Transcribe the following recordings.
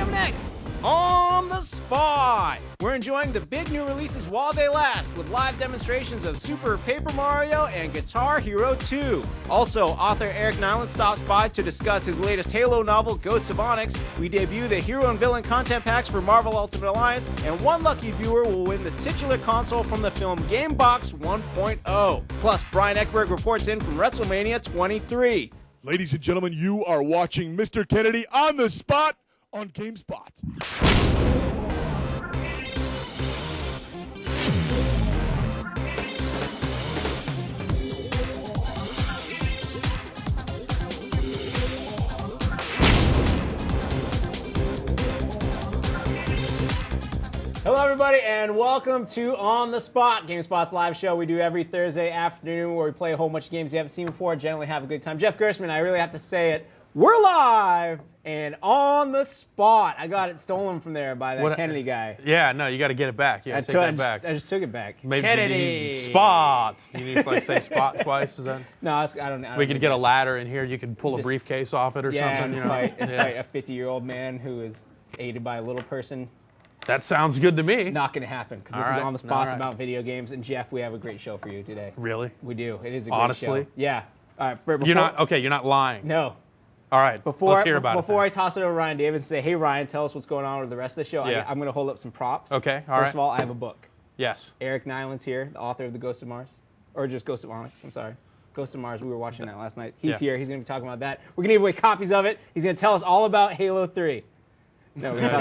up next, On the Spot. We're enjoying the big new releases while they last with live demonstrations of Super Paper Mario and Guitar Hero 2. Also, author Eric Nyland stops by to discuss his latest Halo novel, Ghosts of Onyx. We debut the hero and villain content packs for Marvel Ultimate Alliance, and one lucky viewer will win the titular console from the film Gamebox 1.0. Plus, Brian Eckberg reports in from WrestleMania 23. Ladies and gentlemen, you are watching Mr. Kennedy on the Spot on GameSpot. Hello, everybody, and welcome to On the Spot, GameSpot's live show we do every Thursday afternoon where we play a whole bunch of games you haven't seen before, generally have a good time. Jeff Gerstmann, I really have to say it, we're live and on the spot. I got it stolen from there by that Kennedy guy. Yeah, no, you got to get it back. You got to take that back. I just took it back. Maybe Kennedy. you need spots. Do you need to like say spot twice? Is that? No, I don't. We could get a ladder in here. You could pull a briefcase off it or something. You know? Fight a 50-year-old man who is aided by a little person. That sounds good to me. Not going to happen because this is On the Spot. It's about video games. And Jeff, we have a great show for you today. Really? We do. It is a great Honestly? show. Yeah. All right. You're not okay. You're not lying. No. All right. Let's hear about it. Before I toss it over to Ryan David and say, "Hey Ryan, tell us what's going on with the rest of the show." Yeah. I'm going to hold up some props. Okay. First of all, I have a book. Yes. Eric Nyland's here, the author of The Ghost of Mars, or just Ghost of Onyx. I'm sorry. Ghost of Mars. We were watching that last night. He's here. He's going to be talking about that. We're going to give away copies of it. He's going to tell us all about Halo 3. No, we're going to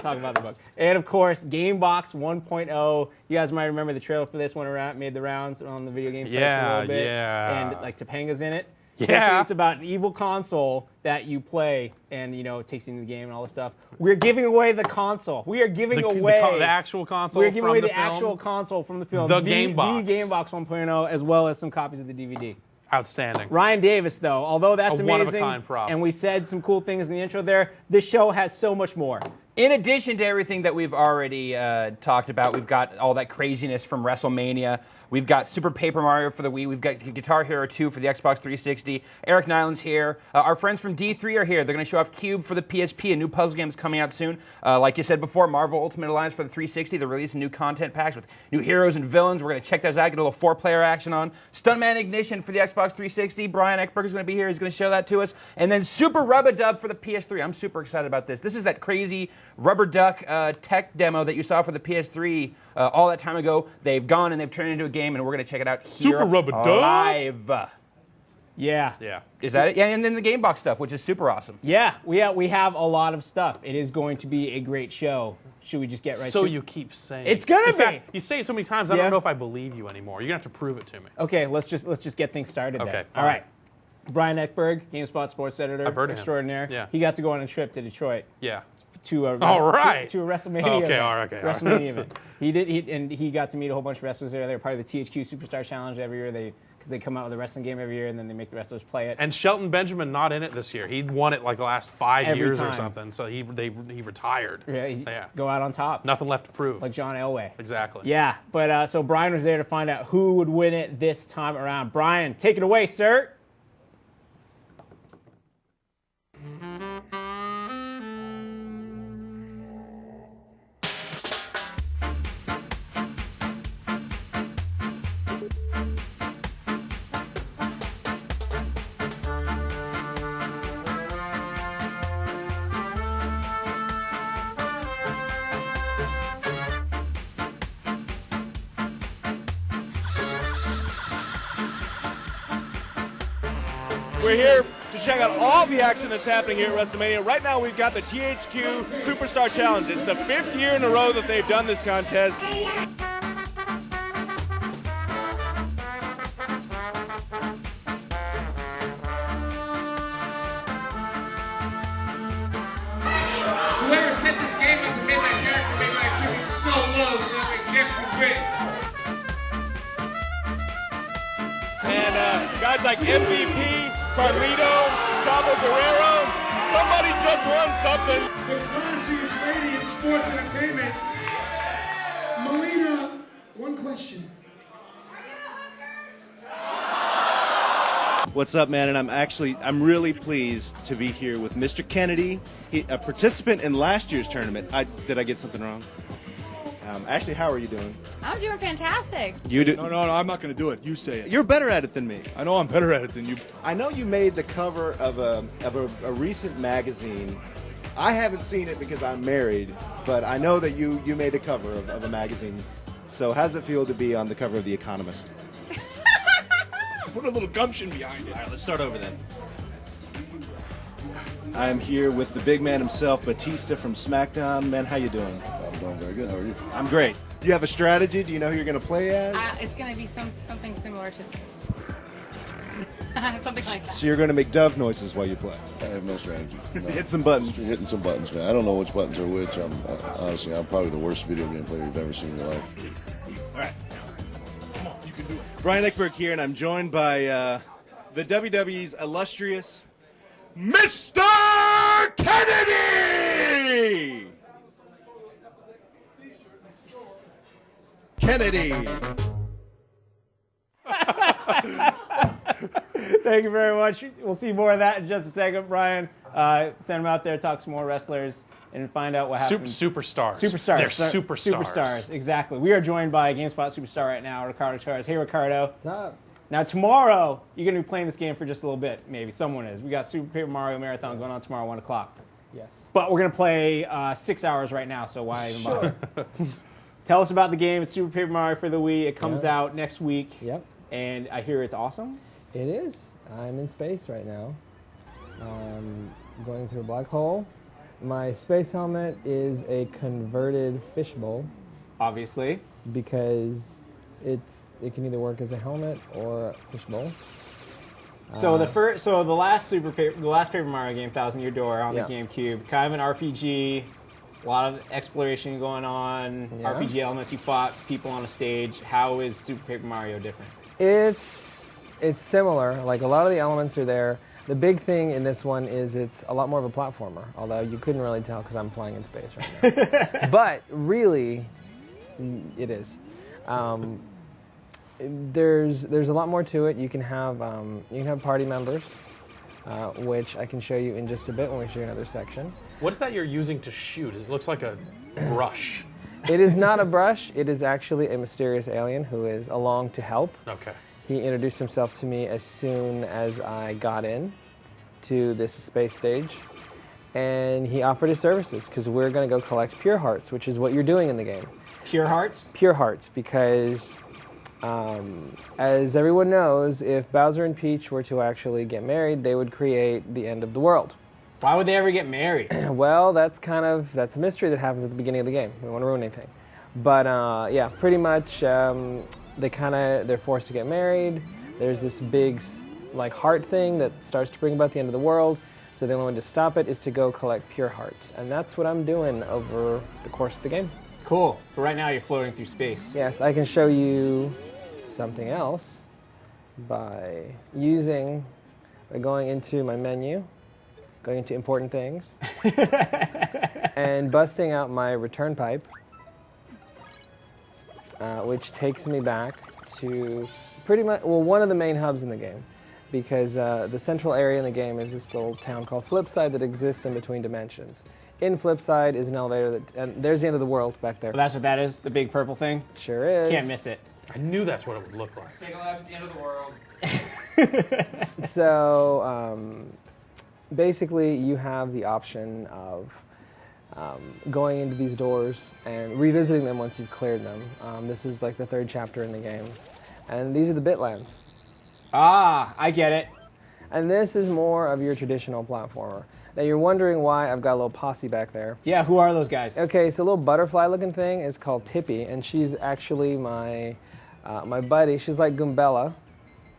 talk about the book. And of course, Gamebox 1.0. You guys might remember the trailer for this one made the rounds on the video game sites for a little bit. Yeah. And like Topanga's in it. Yeah. Basically, it's about an evil console that you play, and it takes you into the game and all this stuff. We're giving away the console. We are giving away the actual console. We're giving away the actual console from the film. The Gamebox. The Gamebox 1.0, as well as some copies of the DVD. Outstanding. Ryan Davis, though, although that's amazing, one-of-a-kind prop. and we said some cool things in the intro there, this show has so much more. In addition to everything that we've already talked about, we've got all that craziness from WrestleMania. We've got Super Paper Mario for the Wii. We've got Guitar Hero 2 for the Xbox 360. Eric Nyland's here. Our friends from D3 are here. They're going to show off Cube for the PSP. A new puzzle game is coming out soon. Like you said before, Marvel Ultimate Alliance for the 360. They're releasing new content packs with new heroes and villains. We're going to check those out, get a little 4-player action on. Stuntman Ignition for the Xbox 360. Brian Eckberg is going to be here. He's going to show that to us. And then Super Rub-a-Dub for the PS3. I'm super excited about this. This is that crazy rubber duck tech demo that you saw for the PS3 all that time ago. They've gone and they've turned it into a game, and we're going to check it out here Super Rub-a-Dub? live. Yeah. Is that it? Yeah, and then the Gamebox stuff, which is super awesome. Yeah, we have a lot of stuff. It is going to be a great show. Should we just get right to it? So you keep saying. It's going to be. Fact, you say it so many times, I don't know if I believe you anymore. You're going to have to prove it to me. Okay, let's just get things started Okay, then. fine. All right. Brian Eckberg, GameSpot sports editor, I've heard of him. extraordinaire. Yeah. He got to go on a trip to Detroit. Yeah. To a All right. to a WrestleMania Okay, event. all right, okay, all right. WrestleMania event. He got to meet a whole bunch of wrestlers there. They're part of the THQ Superstar Challenge every year. Because they come out with a wrestling game every year, and then they make the wrestlers play it. And Shelton Benjamin not in it this year. He won it like the last 5 Every years time. or something. So he retired. Yeah, go out on top. Nothing left to prove. Like John Elway. Exactly. Yeah, but so Brian was there to find out who would win it this time around. Brian, take it away, sir. We're here to check out all the action that's happening here at WrestleMania. Right now, we've got the THQ Superstar Challenge. It's the 5th year in a row that they've done this contest. Whoever set this game up and made my character made my achievement so low so that my Jeff could win. And guys like MVP, Carlito, Chavo Guerrero, somebody just won something. The classiest lady in sports entertainment. Melina, one question. What's up, man? And I'm really pleased to be here with Mr. Kennedy, a participant in last year's tournament. Did I get something wrong? Ashley, how are you doing? I'm doing fantastic. You do? No, I'm not going to do it. You say it. You're better at it than me. I know I'm better at it than you. I know you made the cover of a recent magazine. I haven't seen it because I'm married, but I know that you made the cover of a magazine. So how does it feel to be on the cover of The Economist? Put a little gumption behind it. All right, let's start over then. I'm here with the big man himself, Batista from SmackDown. Man, how you doing? I'm doing very good. How are you? I'm great. Do you have a strategy? Do you know who you're going to play as? It's going to be something similar to something like that. So you're going to make dove noises while you play? I have no strategy. No. Hit some buttons. Just hitting some buttons, man. I don't know which buttons are which. Honestly, I'm probably the worst video game player you've ever seen in your life. All right. Come on, you can do it. Brian Eckberg here, and I'm joined by the WWE's illustrious Mr. Kennedy! Kennedy. Thank you very much. We'll see more of that in just a second, Brian. Send them out there, talk some more wrestlers, and find out what happened. Superstars. Superstars. They're superstars. Superstars, exactly. We are joined by a GameSpot superstar right now, Ricardo Torres. Hey, Ricardo. What's up? Now, tomorrow, you're going to be playing this game for just a little bit, maybe. Someone is. We got Super Paper Mario Marathon going on tomorrow, 1 o'clock. Yes. But we're going to play 6 hours right now, so why even bother? Tell us about the game. It's Super Paper Mario for the Wii. It comes out next week. Yep. And I hear it's awesome. It is. I'm in space right now. Going through a black hole. My space helmet is a converted fishbowl Obviously. because it can either work as a helmet or a fishbowl. So the last Paper Mario game, Thousand Year Door on Yeah. the GameCube, kind of an RPG, a lot of exploration going on, Yeah. RPG elements. You fought people on a stage. How is Super Paper Mario different? It's similar. Like a lot of the elements are there. The big thing in this one is it's a lot more of a platformer, although you couldn't really tell because I'm flying in space right now. But really, it is. There's a lot more to it. You can have party members, which I can show you in just a bit when we show you another section. What is that you're using to shoot? It looks like a brush. It is not a brush. It is actually a mysterious alien who is along to help. Okay. He introduced himself to me as soon as I got in to this space stage, and he offered his services because we're going to go collect pure hearts, which is what you're doing in the game. Pure Hearts? Pure hearts, because as everyone knows, if Bowser and Peach were to actually get married, they would create the end of the world. Why would they ever get married? Well, that's a mystery that happens at the beginning of the game. We don't want to ruin anything. But yeah, pretty much they're forced to get married. There's this big heart thing that starts to bring about the end of the world. So the only way to stop it is to go collect pure hearts. And that's what I'm doing over the course of the game. Cool. But right now you're floating through space. Yes, I can show you something else by going into my menu, going into important things, and busting out my return pipe, which takes me back to pretty much, one of the main hubs in the game, because the central area in the game is this little town called Flipside that exists in between dimensions. In Flipside is an elevator, and there's the end of the world back there. Well, that's what that is? The big purple thing? Sure is. Can't miss it. I knew that's what it would look like. Take a left at the end of the world. So basically you have the option of going into these doors and revisiting them once you've cleared them. This is like the third chapter in the game. And these are the Bitlands. Ah, I get it. And this is more of your traditional platformer. Now you're wondering why I've got a little posse back there. Yeah, who are those guys? Okay, so a little butterfly-looking thing is called Tippy, and she's actually my buddy. She's like Goombella,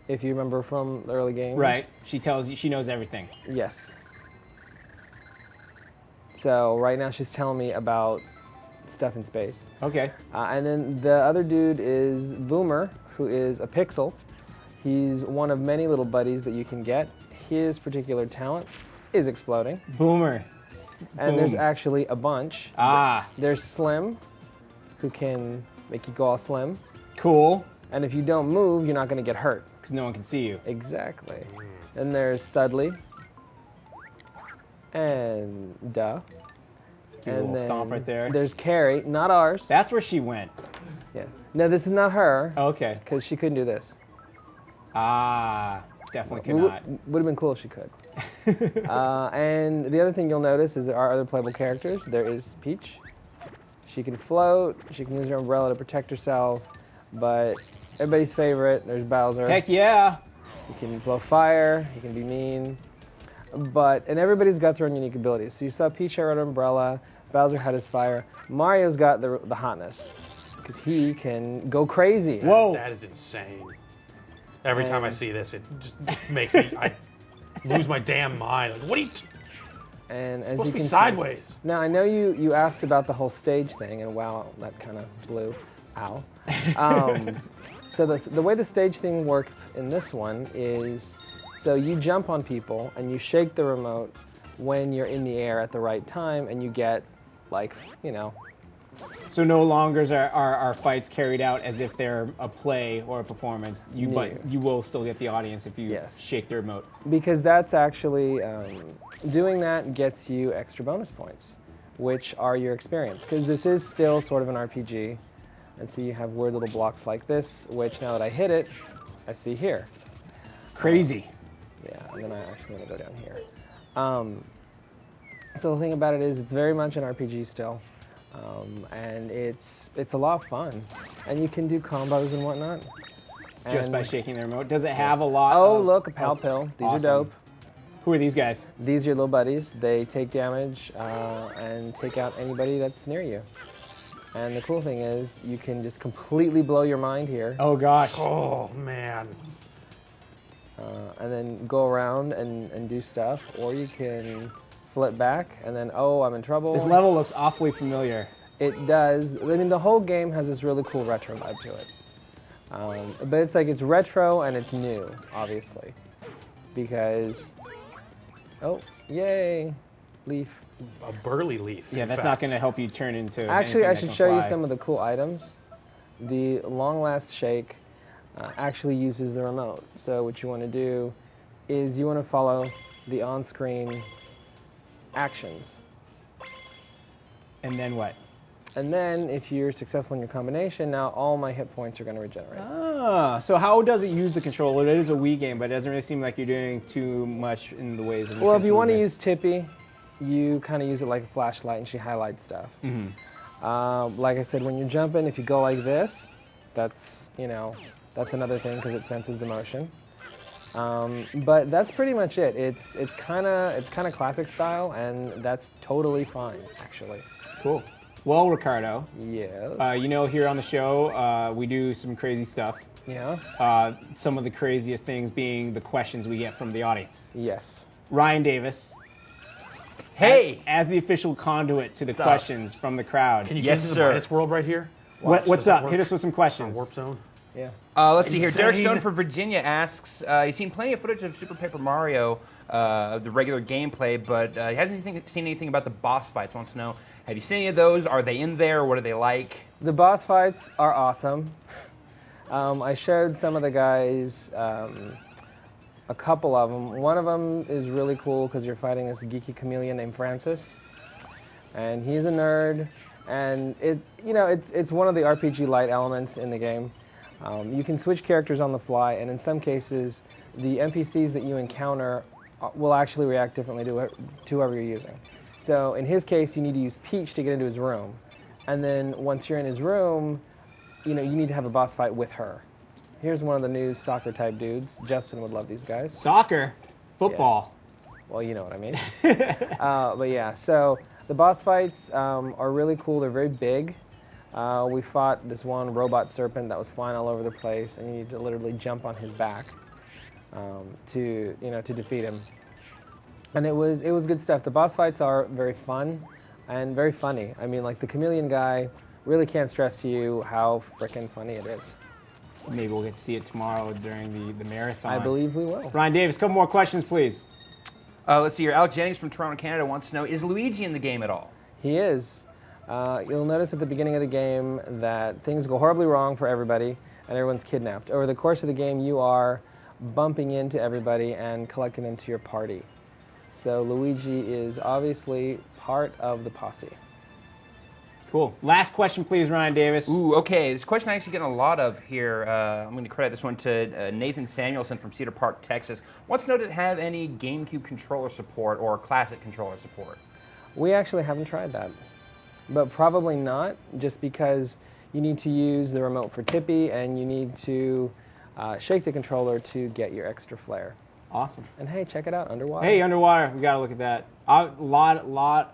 if you remember from the early games. Right. She tells you, she knows everything. Yes. So right now she's telling me about stuff in space. Okay. And then the other dude is Boomer, who is a pixel. He's one of many little buddies that you can get. His particular talent is exploding. Boomer. And there's actually a bunch. Ah. There's Slim, who can make you go all slim. Cool. And if you don't move, you're not going to get hurt. Because no one can see you. Exactly. And there's Studley. And Duh. Do a little stomp right there. There's Carrie, not ours. That's where she went. Yeah. No, this is not her. Oh, okay. Because she couldn't do this. Ah, definitely could not. Would have been cool if she could. And the other thing you'll notice is there are other playable characters. There is Peach. She can float. She can use her umbrella to protect herself. But everybody's favorite, there's Bowser. Heck yeah. He can blow fire. He can be mean. And everybody's got their own unique abilities. So you saw Peach had her umbrella. Bowser had his fire. Mario's got the hotness. Because he can go crazy. Whoa. That is insane. Every time I see this, it just makes me I lose my damn mind. Like, what are you? And It's as supposed you to be can sideways. See, now I know you asked about the whole stage thing, and wow, that kind of blew. Ow. So the way the stage thing works in this one is, so you jump on people and you shake the remote when you're in the air at the right time, and you get, like, you know. So no longer are fights carried out as if they're a play or a performance. But you will still get the audience if you shake the remote. Because that's actually, doing that gets you extra bonus points, which are your experience. Because this is still sort of an RPG. And so you have weird little blocks like this, which now that I hit it, I see here. Crazy. Yeah, and then I actually want to go down here. So the thing about it is it's very much an RPG still. And it's a lot of fun. And you can do combos and whatnot. Just by shaking the remote. Does it have a lot of... look, a Pal Pill. These are dope. Who are these guys? These are your little buddies. They take damage and take out anybody that's near you. And the cool thing is you can just completely blow your mind here. Oh, gosh. Oh, man. And then go around and do stuff. Or you can flip back and then, oh, I'm in trouble. This level looks awfully familiar. It does. I mean, the whole game has this really cool retro vibe to it. But it's like it's retro and it's new, obviously. Because, oh, yay, leaf. A burly leaf. Yeah, that's not going to help you turn into. Actually, I should show you some of the cool items. The Long Last Shake actually uses the remote. So what you want to do is you want to follow the on-screen actions. And then what? And then if you're successful in your combination, now all my hit points are going to regenerate. Ah, so how does it use the controller? It is a Wii game, but it doesn't really seem like you're doing too much in the ways of Well, if you want to movements. use Tippy, you kind of use it like a flashlight and she highlights stuff. Like I said, when you're jumping, if you go like this, that's another thing because it senses the motion. But that's pretty much it. It's kind of classic style, and that's totally fine, actually. Cool. Well, Ricardo. Yes. Here on the show, we do some crazy stuff. Yeah. Some of the craziest things being the questions we get from the audience. Yes. Ryan Davis. Hey! As the official conduit to the questions from the crowd. Can you get into the minus world right here? What's up? Hit us with some questions. Warp zone. Yeah. Let's see here. Derek Insane. Stone from Virginia asks, he's seen plenty of footage of Super Paper Mario, the regular gameplay, but he hasn't seen anything about the boss fights. Wants to know, have you seen any of those? Are they in there? What are they like? The boss fights are awesome. I showed some of the guys a couple of them. One of them is really cool because you're fighting this geeky chameleon named Francis, and he's a nerd. And it's one of the RPG light elements in the game. You can switch characters on the fly, and in some cases, the NPCs that you encounter will actually react differently to whoever you're using. So in his case, you need to use Peach to get into his room, and then once you're in his room, you need to have a boss fight with her. Here's one of the new soccer type dudes. Justin would love these guys. Soccer, football. Yeah. Well, you know what I mean. But yeah, so the boss fights are really cool. They're very big. We fought this one robot serpent that was flying all over the place, and you need to literally jump on his back to defeat him. And it was good stuff. The boss fights are very fun and very funny. I mean, like the chameleon guy, really can't stress to you how frickin' funny it is. Maybe we'll get to see it tomorrow during the marathon. I believe we will. Ryan Davis, a couple more questions, please. Let's see here. Alex Jennings from Toronto, Canada wants to know, is Luigi in the game at all? He is. You'll notice at the beginning of the game that things go horribly wrong for everybody. and everyone's kidnapped. Over the course of the game, you are bumping into everybody and collecting them to your party. So Luigi is obviously part of the posse. Cool. Last question, please, Ryan Davis. Ooh, okay. This question I'm actually getting a lot of here. I'm going to credit this one to Nathan Samuelson from Cedar Park, Texas. Wants to know, did it have any GameCube controller support or classic controller support? We actually haven't tried that, but probably not, just because you need to use the remote for Tippy and you need to shake the controller to get your extra flair. Awesome. And hey, check it out, Underwater. Hey, Underwater. We got to look at that. A lot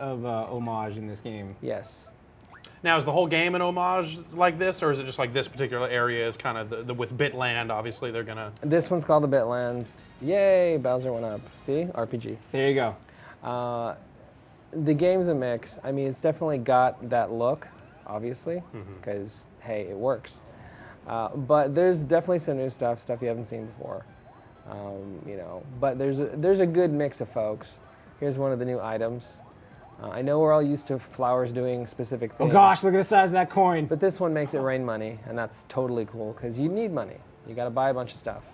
of homage in this game. Yes. Now, is the whole game an homage like this, or is it just like this particular area is kind of with Bitland? Obviously, they're gonna. This one's called the Bitlands. Yay, Bowser went up. See, RPG. There you go. The game's a mix. I mean, it's definitely got that look, obviously, because hey, it works. But there's definitely some new stuff you haven't seen before. You know, but there's a good mix of folks. Here's one of the new items. I know we're all used to flowers doing specific things. Oh gosh, look at the size of that coin. But this one makes it rain money, and that's totally cool, because you need money. You got to buy a bunch of stuff.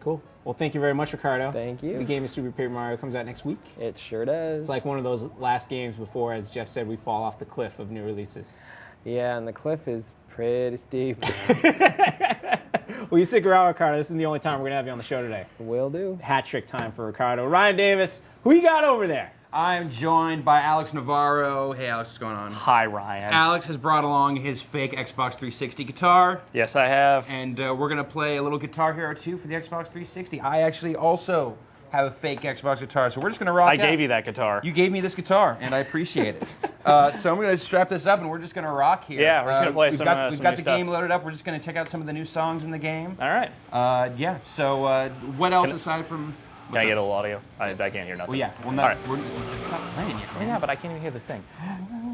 Cool. Well, thank you very much, Ricardo. Thank you. The game of Super Paper Mario comes out next week. It sure does. It's like one of those last games before, as Jeff said, we fall off the cliff of new releases. Yeah, and the cliff is pretty steep. Well, you stick around, Ricardo. This is the only time we're going to have you on the show today. Will do. Hat trick time for Ricardo. Ryan Davis, who you got over there? I'm joined by Alex Navarro. Hey, Alex, what's going on? Hi, Ryan. Alex has brought along his fake Xbox 360 guitar. Yes, I have. And we're going to play a little Guitar Hero 2 for the Xbox 360. I actually also have a fake Xbox guitar, so we're just going to rock out. I gave you that guitar. You gave me this guitar, and I appreciate it. So I'm going to strap this up, and we're just going to rock here. Yeah, we're just going to play some We've got the stuff. game loaded up. We're just going to check out some of the new songs in the game. All right. Yeah, so what else aside from... Can I get a little audio? I can't hear nothing. Well, yeah. Well, no, All right. It's not playing yet, man. Yeah, but I can't even hear the thing.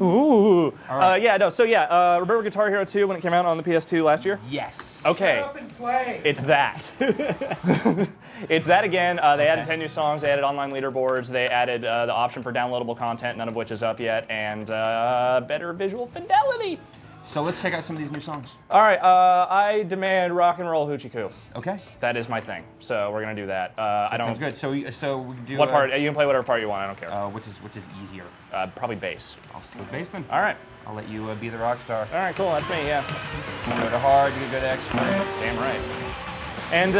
Ooh. All right. Remember Guitar Hero 2 when it came out on the PS2 last year? Yes. Okay. Shut up and play. It's that. It's that again. They added 10 new songs. They added online leaderboards. They added the option for downloadable content, none of which is up yet, and better visual fidelity. So let's check out some of these new songs. All right. I demand rock and roll hoochie coo. Okay. That is my thing. So we're gonna do that. That sounds good. So we do What part? You can play whatever part you want. I don't care. Which is easier? Probably bass. I'll stick with bass then. All right. I'll let you be the rock star. All right. Cool. That's me. Yeah. You can go to hard. You can go to experts. Damn right. And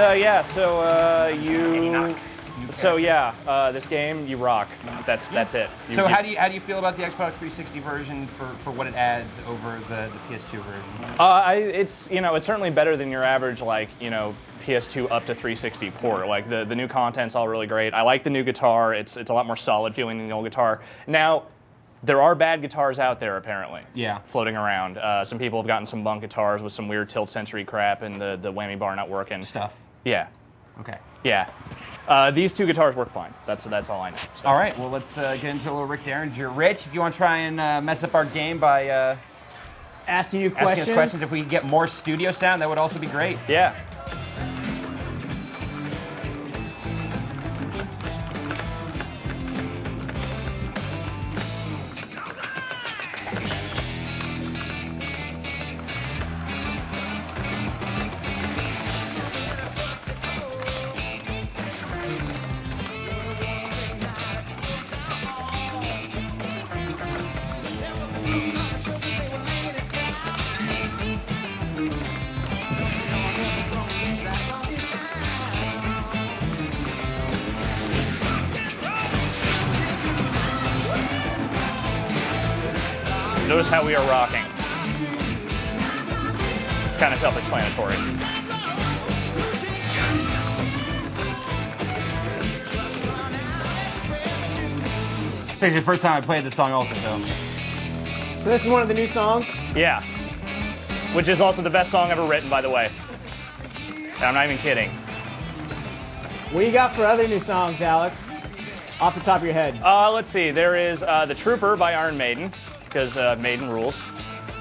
this game, you rock. That's it. So how do you feel about the Xbox 360 version for what it adds over the PS2 version? It's certainly better than your average PS2 up to 360 port. Like the new content's all really great. I like the new guitar. It's a lot more solid feeling than the old guitar. Now, there are bad guitars out there apparently. Yeah. Floating around. Some people have gotten some bunk guitars with some weird tilt sensory crap and the whammy bar not working. Stuff. Yeah. Okay. Yeah. These two guitars work fine. That's all I know. So. All right. Well, let's get into a little Rick Derringer. Rich, if you want to try and mess up our game by asking you asking us questions, if we could get more studio sound, that would also be great. Yeah. Notice how we are rocking. It's kind of self-explanatory. It's actually the first time I played this song also, So this is one of the new songs? Yeah. Which is also the best song ever written, by the way. And I'm not even kidding. What do you got for other new songs, Alex? Off the top of your head. Let's see. There is The Trooper by Iron Maiden, because Maiden rules.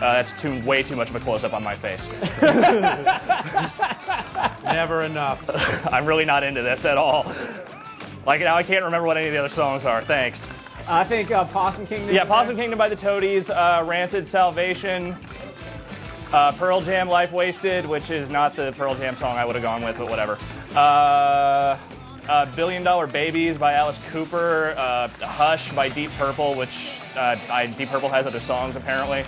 That's way too much of a close-up on my face. Never enough. I'm really not into this at all. Like, now I can't remember what any of the other songs are. Thanks. I think Possum Kingdom. Yeah, Possum Kingdom by the Toadies, Rancid Salvation. Pearl Jam, Life Wasted, which is not the Pearl Jam song I would have gone with, but whatever. Billion Dollar Babies by Alice Cooper. Hush by Deep Purple, which Deep Purple has other songs apparently.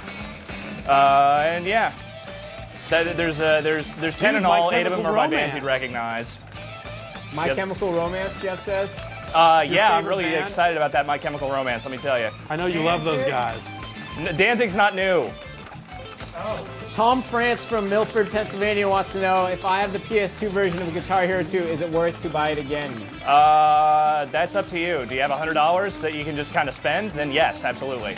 And yeah, there's 10 in all. 8 of them are by bands you'd recognize. My Chemical Romance, Jeff says. Yeah, I'm really band? excited about that My Chemical Romance, let me tell you. I know you love those guys. Danzig's not new. Tom France from Milford, Pennsylvania wants to know, if I have the PS2 version of Guitar Hero 2, is it worth to buy it again? That's up to you. Do you have $100 that you can just kind of spend? Then yes, absolutely.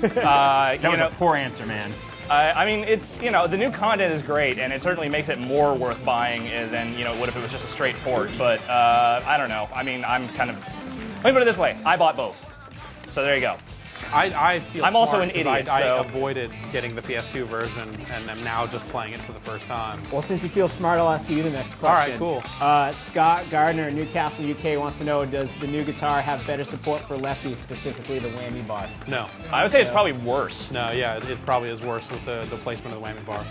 That was a poor answer, man. I mean, it's, the new content is great, and it certainly makes it more worth buying than, it would if it was just a straight port. But I don't know. I mean, let me put it this way. I bought both. So there you go. I feel I'm also an idiot. I so. avoided getting the PS2 version, and am now just playing it for the first time. Well, since you feel smart, I'll ask you the next question. All right, cool. Scott Gardner, Newcastle, UK, wants to know, does the new guitar have better support for lefties, specifically the whammy bar? No. I would say it's probably worse. No, yeah, it probably is worse with the placement of the whammy bar.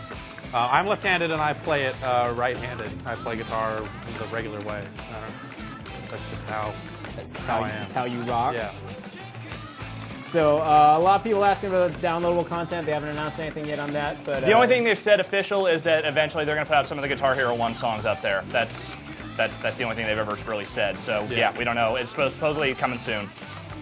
I'm left-handed, and I play it right-handed. I play guitar the regular way. That's just how I am. That's how you rock? Yeah. So a lot of people asking about the downloadable content. They haven't announced anything yet on that. But the only thing they've said official is that eventually they're going to put out some of the Guitar Hero 1 songs up there. That's the only thing they've ever really said. So yeah, we don't know. It's supposedly coming soon.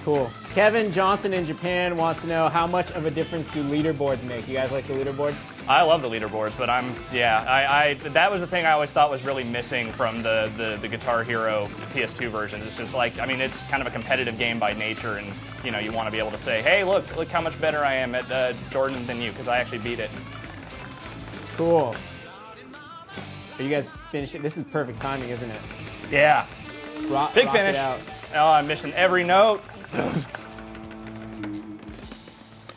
Cool. Kevin Johnson in Japan wants to know, how much of a difference do leaderboards make? You guys like the leaderboards? I love the leaderboards, but that was the thing I always thought was really missing from the Guitar Hero PS2 version. It's just like, I mean, it's kind of a competitive game by nature, and you want to be able to say, hey, look how much better I am at Jordan than you, because I actually beat it. Cool. Are you guys finishing? This is perfect timing, isn't it? Yeah. Big rock finish. It out. Oh, I'm missing every note.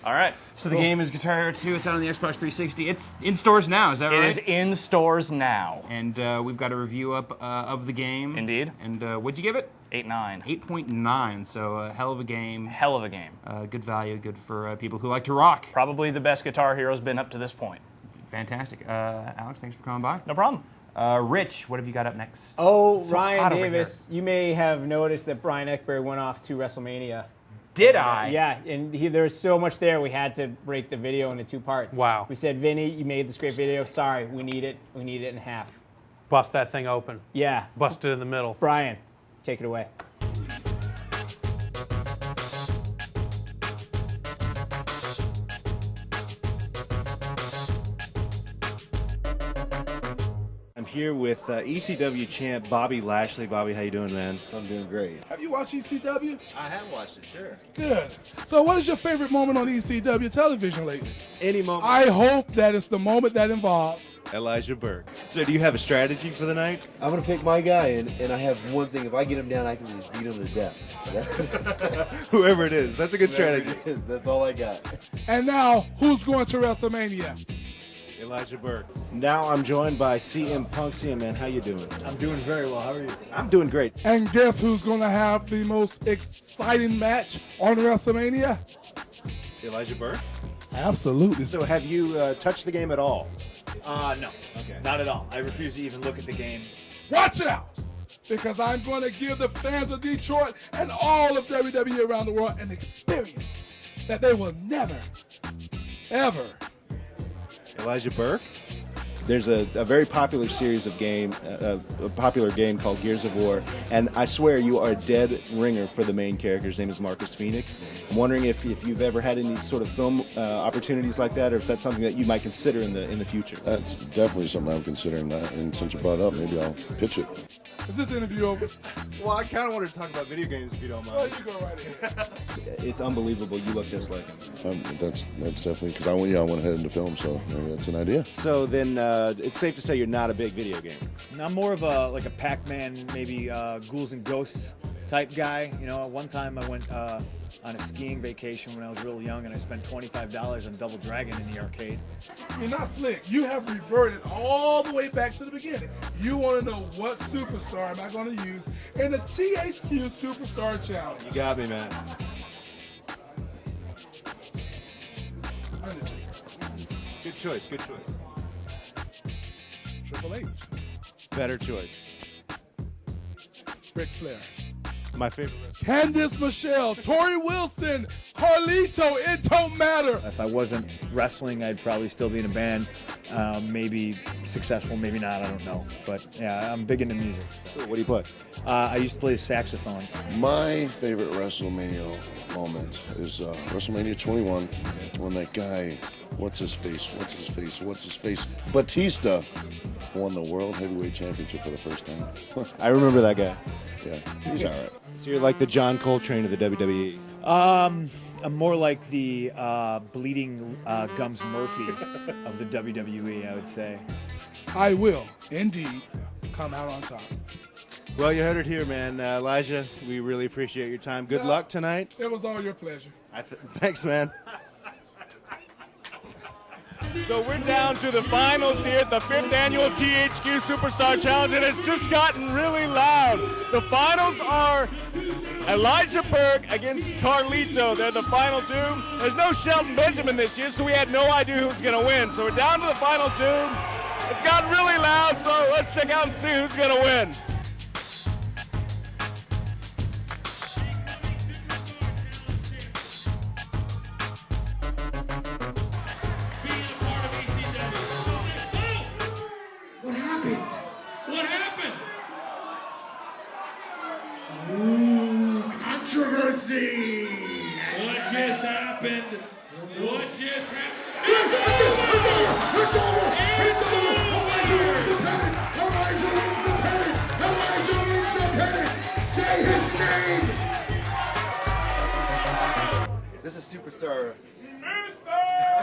All right. So the game is Guitar Hero 2. It's out on the Xbox 360. It's in stores now, is that right? It is in stores now. And we've got a review up of the game. Indeed. And what'd you give it? 8.9. 8.9, so a hell of a game. Hell of a game. Good value, good for people who like to rock. Probably the best Guitar Hero's been up to this point. Fantastic. Alex, thanks for coming by. No problem. Rich, what have you got up next? Oh, so Ryan Davis, you may have noticed that Brian Ekberg went off to WrestleMania. Did I? Yeah, and there's so much there, we had to break the video into 2 parts. Wow. We said, Vinny, you made this great video. Sorry, we need it. We need it in half. Bust that thing open. Yeah. Bust it in the middle. Brian, take it away. I'm here with ECW champ Bobby Lashley. Bobby, how you doing, man? I'm doing great. Have you watched ECW? I have watched it, sure. Good. So what is your favorite moment on ECW television lately? Any moment. I hope that it's the moment that involves Elijah Burke. So do you have a strategy for the night? I'm going to pick my guy, and I have one thing. If I get him down, I can just beat him to death. Whoever it is. That's a good strategy. That's all I got. And now, who's going to WrestleMania? Elijah Burke. Now I'm joined by CM Punk. CM, man, how you doing? I'm doing very well. How are you? I'm doing great. And guess who's going to have the most exciting match on WrestleMania? Elijah Burke? Absolutely. So have you touched the game at all? No. Okay. Not at all. I refuse to even look at the game. Watch out! Because I'm going to give the fans of Detroit and all of WWE around the world an experience that they will never, ever. Elijah Burke? There's a very popular series of a popular game called Gears of War, and I swear you are a dead ringer for the main character. His name is Marcus Phoenix. I'm wondering if you've ever had any sort of film opportunities like that, or if that's something that you might consider in the future. That's definitely something I'm considering. And since you brought it up, maybe I'll pitch it. Is this interview over? Well, I kind of wanted to talk about video games, if you don't mind. Oh, you go right ahead. It's unbelievable. You look just like him. That's definitely, because I went ahead into film, so maybe that's an idea. So then it's safe to say you're not a big video gamer. I'm more of a Pac-Man, maybe Ghouls and Ghosts type guy. You know, one time I went on a skiing vacation when I was real young, and I spent $25 on Double Dragon in the arcade. You're not slick. You have reverted all the way back to the beginning. You want to know what superstar am I going to use in the THQ Superstar Challenge. You got me, man. Good choice. Good choice. Triple H. Better choice. Ric Flair. My favorite. Candice Michelle, Tori Wilson, Carlito, it don't matter. If I wasn't wrestling, I'd probably still be in a band. Maybe successful, maybe not, I don't know. But yeah, I'm big into music. Cool. What do you play? I used to play saxophone. My favorite WrestleMania moment is WrestleMania 21 when that guy, what's his face, Batista won the World Heavyweight Championship for the first time. I remember that guy. Yeah, he's all right. So you're like the John Coltrane of the WWE. I'm more like the bleeding Gums Murphy of the WWE, I would say. I will, indeed, come out on top. Well, you heard it here, man. Elijah, we really appreciate your time. Good luck tonight. It was all your pleasure. Thanks, man. So we're down to the finals here at the 5th annual THQ Superstar Challenge, and it's just gotten really loud. The finals are Elijah Berg against Carlito. They're the final two. There's no Shelton Benjamin this year, so we had no idea who was going to win. So we're down to the final two. It's gotten really loud, so let's check out and see who's going to win. What happened? Ooh, controversy. What just happened? What just happened? It's over! It's over! It's over! Elijah wins the pennant! Elijah wins the pennant! Elijah wins the pennant! Say his name! This is Superstar.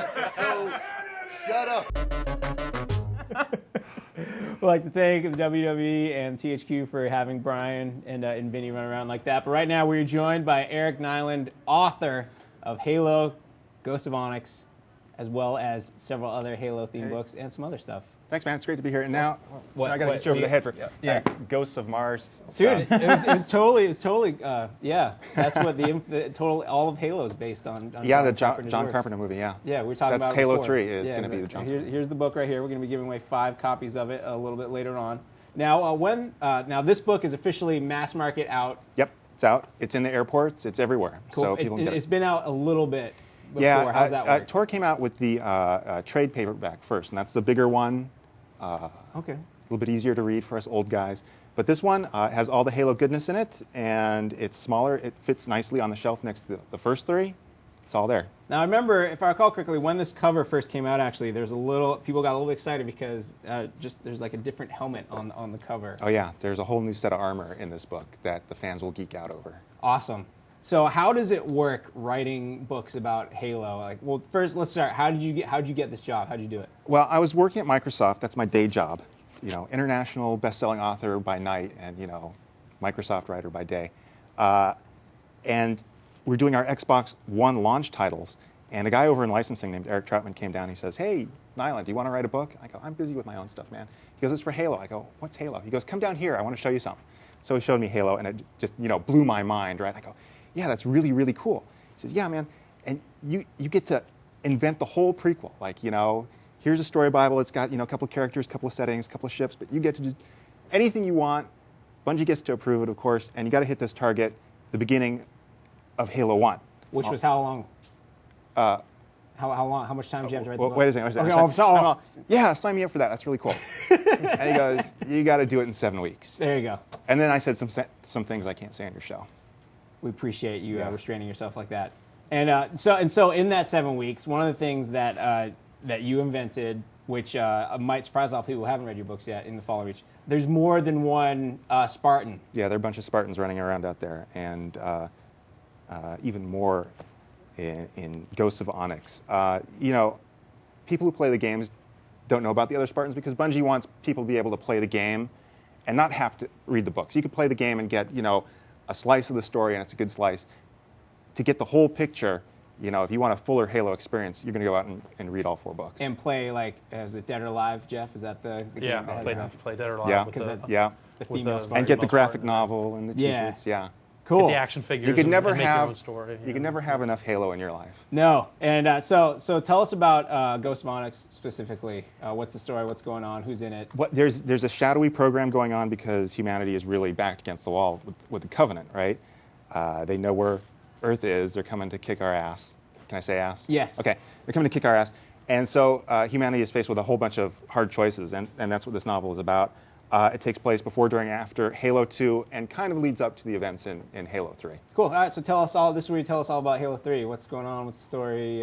This is so... Shut up. We'd like to thank the WWE and THQ for having Brian and Vinny run around like that. But right now we're joined by Eric Nyland, author of Halo, Ghost of Onyx, as well as several other Halo-themed books and some other stuff. Thanks, man. It's great to be here. And now I got to hit you over yeah. the head for Yeah. Ghosts of Mars. Dude, stuff. it was totally, yeah. That's what the total, all of Halo is based on. Yeah, the John Carpenter's works. Carpenter movie, yeah. Yeah, we were talking That's about it Halo before. 3 is Yeah, going to be the John Here's the book right here. We're going to be giving away 5 copies of it a little bit later on. Now, now this book is officially mass market out. Yep, it's out. It's in the airports. It's everywhere. Cool. So people can get it. It's been out a little bit before. Yeah, How's that work? Tor came out with the trade paperback first, and that's the bigger one. Okay. A little bit easier to read for us old guys. But this one has all the Halo goodness in it, and it's smaller. It fits nicely on the shelf next to the first 3. It's all there. Now, I remember, if I recall correctly, when this cover first came out, actually, people got a little bit excited because there's like a different helmet on the cover. Oh, yeah. There's a whole new set of armor in this book that the fans will geek out over. Awesome. So how does it work writing books about Halo? Like, well, first, let's start. How'd you get this job? How'd you do it? Well, I was working at Microsoft. That's my day job. You know, international best-selling author by night and, you know, Microsoft writer by day. And we're doing our Xbox One launch titles. And a guy over in licensing named Eric Troutman came down. He says, "Hey, Nyland, do you want to write a book?" I go, "I'm busy with my own stuff, man." He goes, "It's for Halo." I go, "What's Halo?" He goes, "Come down here. I want to show you something." So he showed me Halo, and it just, you know, blew my mind, right? I go, "Yeah, that's really, really cool." He says, "Yeah, man, and you get to invent the whole prequel. Like, you know, here's a story Bible. It's got, you know, a couple of characters, a couple of settings, a couple of ships, but you get to do anything you want. Bungie gets to approve it, of course, and you got to hit this target, the beginning of Halo 1. Which was how long? How long? How much time did you have to write the book? Wait a second. Okay, I'm sorry. Yeah, sign me up for that. That's really cool. And he goes, "You got to do it in 7 weeks." There you go. And then I said some things I can't say on your show. We appreciate you restraining yourself like that. And so in that 7 weeks, one of the things that you invented, which might surprise a lot of people who haven't read your books yet, in the Fall of Reach, there's more than one Spartan. Yeah, there are a bunch of Spartans running around out there, and even more in Ghosts of Onyx. You know, people who play the games don't know about the other Spartans because Bungie wants people to be able to play the game and not have to read the books. You could play the game and get, you know, a slice of the story, and it's a good slice. To get the whole picture, you know, if you want a fuller Halo experience, you're going to go out and read all 4 books. And play, like, is it Dead or Alive, Jeff? Is that the game that has play Dead or Alive. Yeah, with yeah. the female Spartan. And get the graphic novel and the Yeah. T-shirts, yeah. Get the action figures. You could never and make your have. own story. You can never have enough Halo in your life. No, and so tell us about Ghost of Onyx specifically. What's the story? What's going on? Who's in it? There's a shadowy program going on because humanity is really backed against the wall with the Covenant, right? They know where Earth is. They're coming to kick our ass. Can I say ass? Yes. Okay. They're coming to kick our ass. And so humanity is faced with a whole bunch of hard choices, and that's what this novel is about. It takes place before, during, after Halo 2, and kind of leads up to the events in Halo 3. Cool. All right, so tell us all. This is where you tell us all about Halo 3. What's going on? What's the story?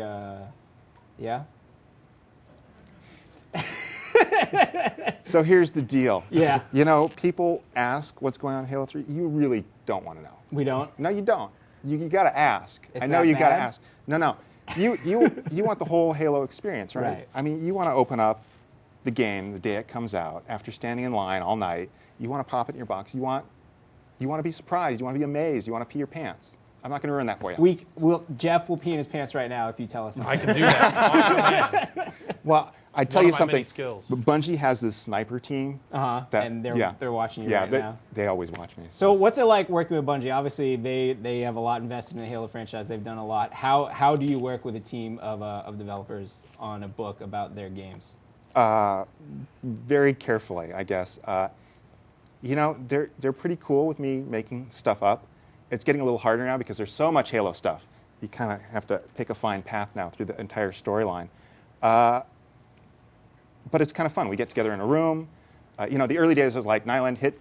Yeah? So here's the deal. Yeah. You know, people ask what's going on in Halo 3. You really don't want to know. We don't? No, you don't. You got to ask. It's I know that you got to bad? ask. No. You want the whole Halo experience, right? Right. I mean, you want to open up the game the day it comes out after standing in line all night. You want to pop it in your box. You want to be surprised. You want to be amazed. You want to pee your pants. I'm not going to ruin that for you. Jeff will pee in his pants right now if you tell us. I can do that. Well, I tell One you of my many something. skills. But Bungie has this sniper team. And they're watching you right now. They always watch me. So what's it like working with Bungie? Obviously, they have a lot invested in the Halo franchise. They've done a lot. How do you work with a team of developers on a book about their games? Very carefully, I guess. You know, they're pretty cool with me making stuff up. It's getting a little harder now because there's so much Halo stuff. You kind of have to pick a fine path now through the entire storyline. But it's kind of fun. We get together in a room. You know, the early days was like, Nyland, hit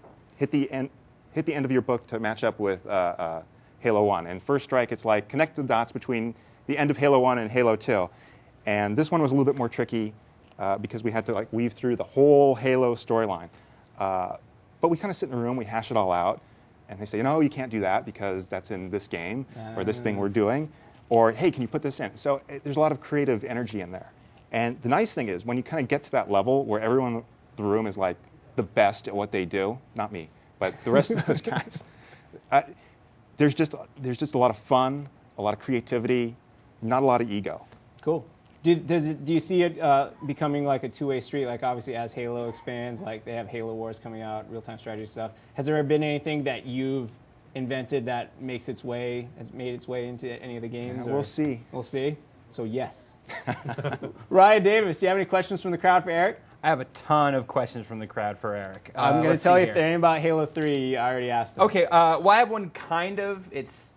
the end of your book to match up with Halo 1. And First Strike, it's like connect the dots between the end of Halo 1 and Halo 2. And this one was a little bit more tricky because we had to like weave through the whole Halo storyline. But we kind of sit in a room, we hash it all out, and they say, no, you can't do that because that's in this game or this thing we're doing. Or, hey, can you put this in? So there's a lot of creative energy in there. And the nice thing is when you kind of get to that level where everyone in the room is like the best at what they do, not me, but the rest of those guys, there's just a lot of fun, a lot of creativity, not a lot of ego. Cool. Do you see it becoming like a two-way street? Like obviously as Halo expands, like they have Halo Wars coming out, real-time strategy stuff. Has there ever been anything that you've invented that has made its way into any of the games? Yeah, we'll see. We'll see. So yes. Ryan Davis, do you have any questions from the crowd for Eric? I have a ton of questions from the crowd for Eric. I'm going to tell you if they're anything about Halo 3. I already asked them. Okay, well I have one kind of. It's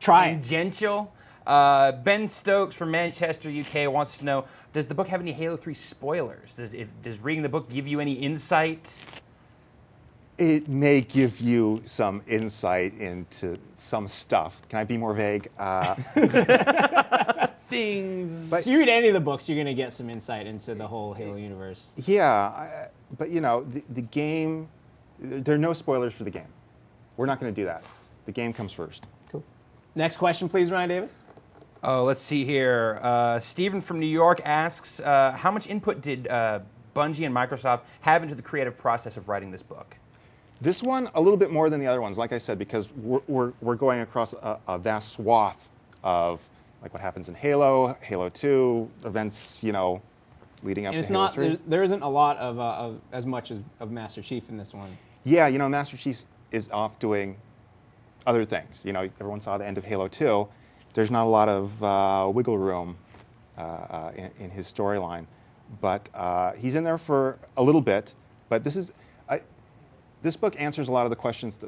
tangential. Ben Stokes from Manchester, UK wants to know, does the book have any Halo 3 spoilers? Does reading the book give you any insight? It may give you some insight into some stuff. Can I be more vague? Things. But if you read any of the books, you're going to get some insight into the whole Halo universe. Yeah, but you know, the game, there are no spoilers for the game. We're not going to do that. The game comes first. Cool. Next question, please, Ryan Davis. Oh, let's see here. Stephen from New York asks, how much input did Bungie and Microsoft have into the creative process of writing this book? This one, a little bit more than the other ones, like I said, because we're going across a vast swath of like what happens in Halo, Halo 2, events, you know, leading up And to Halo 3. There isn't a lot of as much of Master Chief in this one. Yeah, you know, Master Chief is off doing other things. You know, everyone saw the end of Halo 2. There's not a lot of wiggle room in his storyline, but he's in there for a little bit. But this book answers a lot of the questions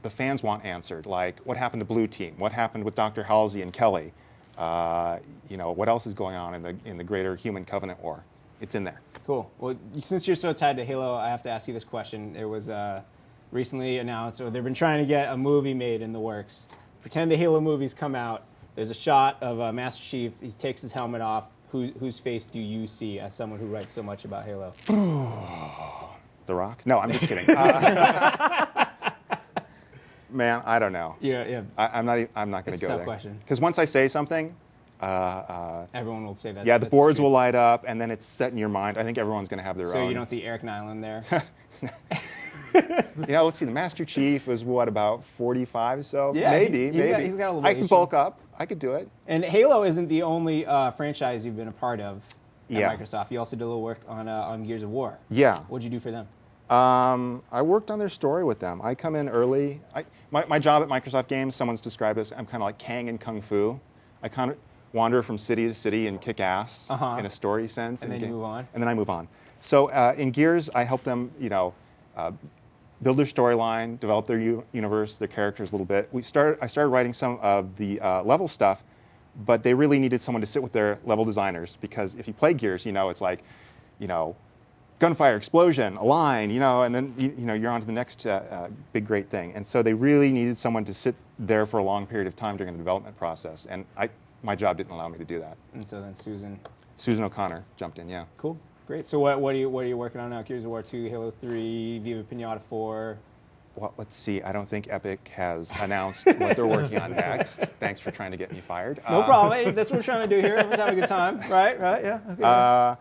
the fans want answered, like what happened to Blue Team, what happened with Dr. Halsey and Kelly, you know, what else is going on in the greater Human Covenant War. It's in there. Cool. Well, since you're so tied to Halo, I have to ask you this question. There was recently announced, or they've been trying to get a movie made in the works. Pretend the Halo movies come out. There's a shot of Master Chief. He takes his helmet off. Whose face do you see as someone who writes so much about Halo? The Rock? No, I'm just kidding. Man, I don't know. Yeah. I'm not going to go there. It's a tough question. Because once I say something, everyone will say that. Yeah, the boards will light up, and then it's set in your mind. I think everyone's going to have their own. So you don't see Eric Nyland there? You know, let's see. The Master Chief was what, about 45? So Yeah, maybe. he's got a little I can bulk up. I could do it. And Halo isn't the only franchise you've been a part of at Yeah. Microsoft. You also did a little work on Gears of War. Yeah. What'd you do for them? I worked on their story with them. I come in early. My job at Microsoft Games, someone's described as I'm kind of like Kang in Kung Fu. I kind of wander from city to city and kick ass in a story sense. And then you move on. And then I move on. So in Gears, I help them, build their storyline, develop their universe, their characters a little bit. I started writing some of the level stuff, but they really needed someone to sit with their level designers, because if you play Gears, it's like, gunfire, explosion, a line, and then you're on to the next big great thing. And so they really needed someone to sit there for a long period of time during the development process. And my job didn't allow me to do that. And so then Susan O'Connor jumped in, yeah. Cool, great. So what are you working on now? Gears of War 2, Halo 3, Viva Pinata 4. Well, let's see. I don't think Epic has announced what they're working on next. Thanks for trying to get me fired. No problem. Hey, that's what we're trying to do here. Everyone's having a good time, right? Yeah. Okay.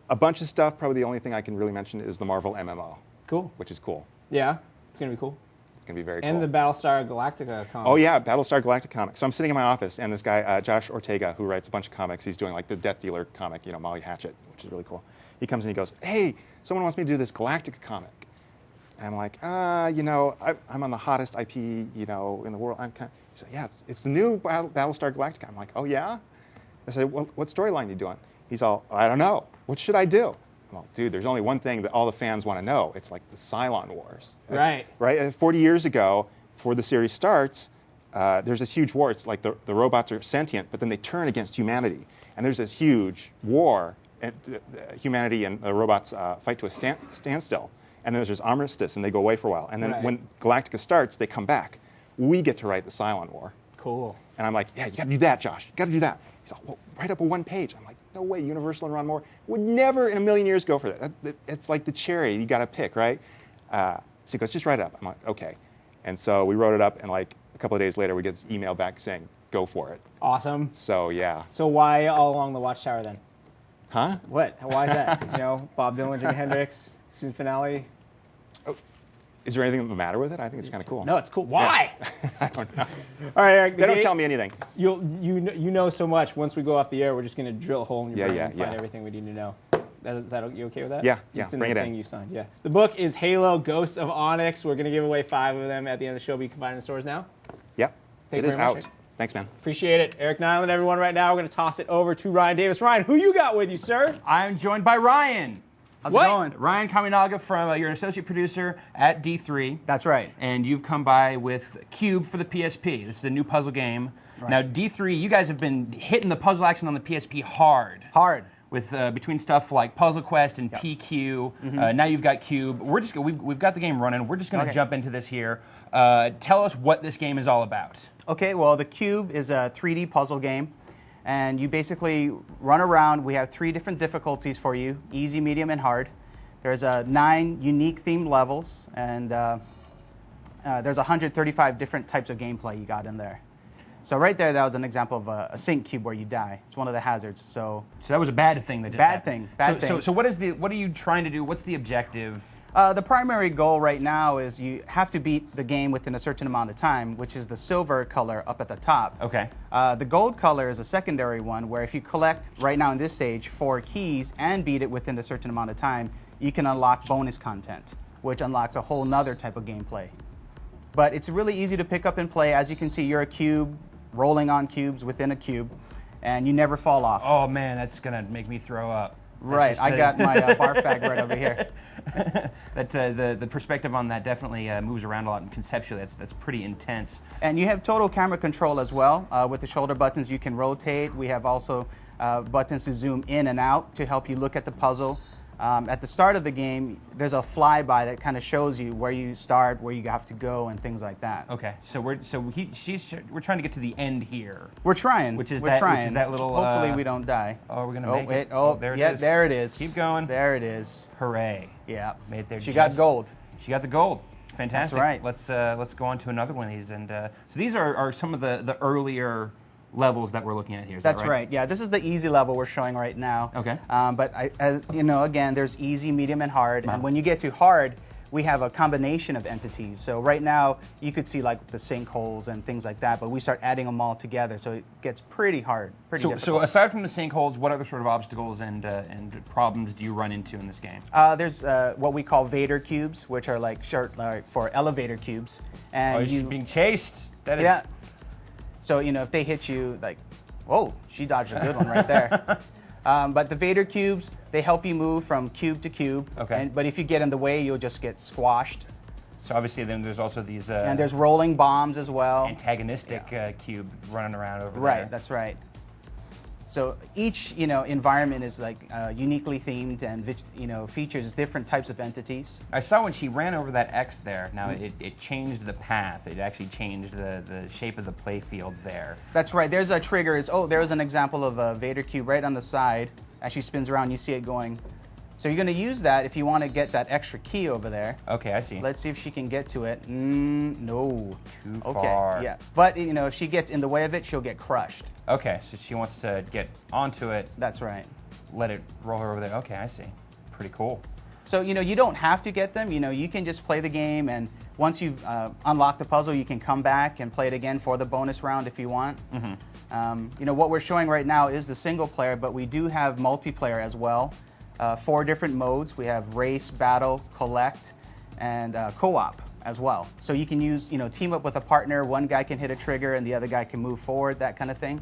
A bunch of stuff. Probably the only thing I can really mention is the Marvel MMO. Cool. Which is cool. Yeah, it's gonna be cool. It's gonna be very cool. And the Battlestar Galactica comic. Oh yeah, Battlestar Galactica comic. So I'm sitting in my office, and this guy, Josh Ortega, who writes a bunch of comics, he's doing like the Death Dealer comic, Molly Hatchet, which is really cool. He comes and he goes, "Hey, someone wants me to do this Galactica comic." And I'm like, I'm on the hottest IP, in the world. He said, "Yeah, it's the new Battlestar Galactica." I'm like, "Oh yeah?" I said, "Well, what storyline are you doing?" He's all, "I don't know. What should I do?" I'm all, "Dude, there's only one thing that all the fans want to know. It's like the Cylon Wars." Right. Right? 40 years ago, before the series starts, there's this huge war. It's like the robots are sentient, but then they turn against humanity. And there's this huge war, and humanity and the robots fight to a standstill. And then there's this armistice, and they go away for a while. And then when Galactica starts, they come back. We get to write the Cylon War. Cool. And I'm like, "Yeah, you got to do that, Josh. You got to do that." He's like, "Well, write up a one page." I'm like, "No way, Universal and Ron Moore would never in a million years go for that. It's like the cherry you got to pick, right?" So he goes, "Just write it up." I'm like, "Okay." And so we wrote it up, and like a couple of days later, we get this email back saying, "Go for it." Awesome. So yeah. So why All Along the Watchtower then? Huh? What? Why is that? Bob Dylan, Jimi Hendrix, season finale. Oh, is there anything the matter with it? I think it's kind of cool. No, it's cool. Why? Yeah. I don't know. All right, Eric. They don't tell me anything. You know so much. Once we go off the air, we're just going to drill a hole in your brain and find yeah. everything we need to know. You okay with that? Yeah. It's in Bring the it thing in. you signed. Yeah. The book is Halo: Ghosts of Onyx. We're going to give away 5 of them at the end of the show, but you can find it in stores now. Yep. Thank It you is very out. much. Thanks, man. Appreciate it. Eric Nyland, everyone, right now. We're going to toss it over to Ryan Davis. Ryan, who you got with you, sir? I'm joined by Ryan. How's What? it going? Ryan Kaminaga from, you're an associate producer at D3. That's right. And you've come by with Cube for the PSP. This is a new puzzle game. Right. Now, D3, you guys have been hitting the puzzle action on the PSP hard. With between stuff like Puzzle Quest and PQ. Now you've got Cube. We've got the game running. We're just going to jump into this here. Tell us what this game is all about. Okay, well, the Cube is a 3D puzzle game, and you basically run around. We have 3 different difficulties for you: easy, medium, and hard. There's 9 unique themed levels, and there's 135 different types of gameplay you got in there. So right there, that was an example of a sync cube where you die. It's one of the hazards. So that was a bad thing that just happened. Bad thing. So what are you trying to do? What's the objective? The primary goal right now is you have to beat the game within a certain amount of time, which is the silver color up at the top. Okay. The gold color is a secondary one, where if you collect, right now in this stage, 4 keys and beat it within a certain amount of time, you can unlock bonus content, which unlocks a whole nother type of gameplay. But it's really easy to pick up and play. As you can see, you're a cube rolling on cubes within a cube, and you never fall off. Oh man, that's gonna make me throw up. Right, I got my barf bag right over here. The perspective on that definitely moves around a lot, and conceptually that's pretty intense. And you have total camera control as well. With the shoulder buttons, you can rotate. We have also buttons to zoom in and out to help you look at the puzzle. At the start of the game, there's a flyby that kind of shows you where you start, where you have to go, and things like that. Okay, so we're trying to get to the end here. We're trying. Which is that little. Hopefully, we don't die. Oh, we're gonna make it. Oh, there it yeah, is. there it is. Keep going. There it is. Hooray! Yeah, made it there. She got gold. She got the gold. Fantastic. That's right. Let's go on to another one of these. And so these are some of the earlier levels that we're looking at here. Is That's that right? right. Yeah, this is the easy level we're showing right now. Okay. But as you know, again, there's easy, medium, and hard. And when you get to hard, we have a combination of entities. So right now, you could see like the sinkholes and things like that, but we start adding them all together, so it gets pretty hard, pretty difficult. So aside from the sinkholes, what other sort of obstacles and problems do you run into in this game? There's what we call Vader cubes, which are like short for elevator cubes. And you're being chased. That is. Yeah. So if they hit you, like, whoa, she dodged a good one right there. But the Vader cubes, they help you move from cube to cube. Okay. But if you get in the way, you'll just get squashed. So obviously, then there's also these. And there's rolling bombs as well. Antagonistic cube running around over there. Right. That's right. So each environment is like uniquely themed and features different types of entities. I saw when she ran over that X there. Now it changed the path. It actually changed the shape of the play field there. That's right. There's a trigger. There's an example of a Vader cube right on the side. As she spins around, you see it going. So you're going to use that if you want to get that extra key over there. Okay, I see. Let's see if she can get to it. No. Too okay, far. Yeah. But if she gets in the way of it, she'll get crushed. Okay, so she wants to get onto it. That's right. Let it roll her over there. Okay, I see. Pretty cool. So you don't have to get them. You can just play the game, and once you've unlocked the puzzle, you can come back and play it again for the bonus round if you want. Mm-hmm. What we're showing right now is the single player, but we do have multiplayer as well. 4 different modes. We have race, battle, collect, and co-op as well. So you can use, team up with a partner. One guy can hit a trigger and the other guy can move forward, that kind of thing.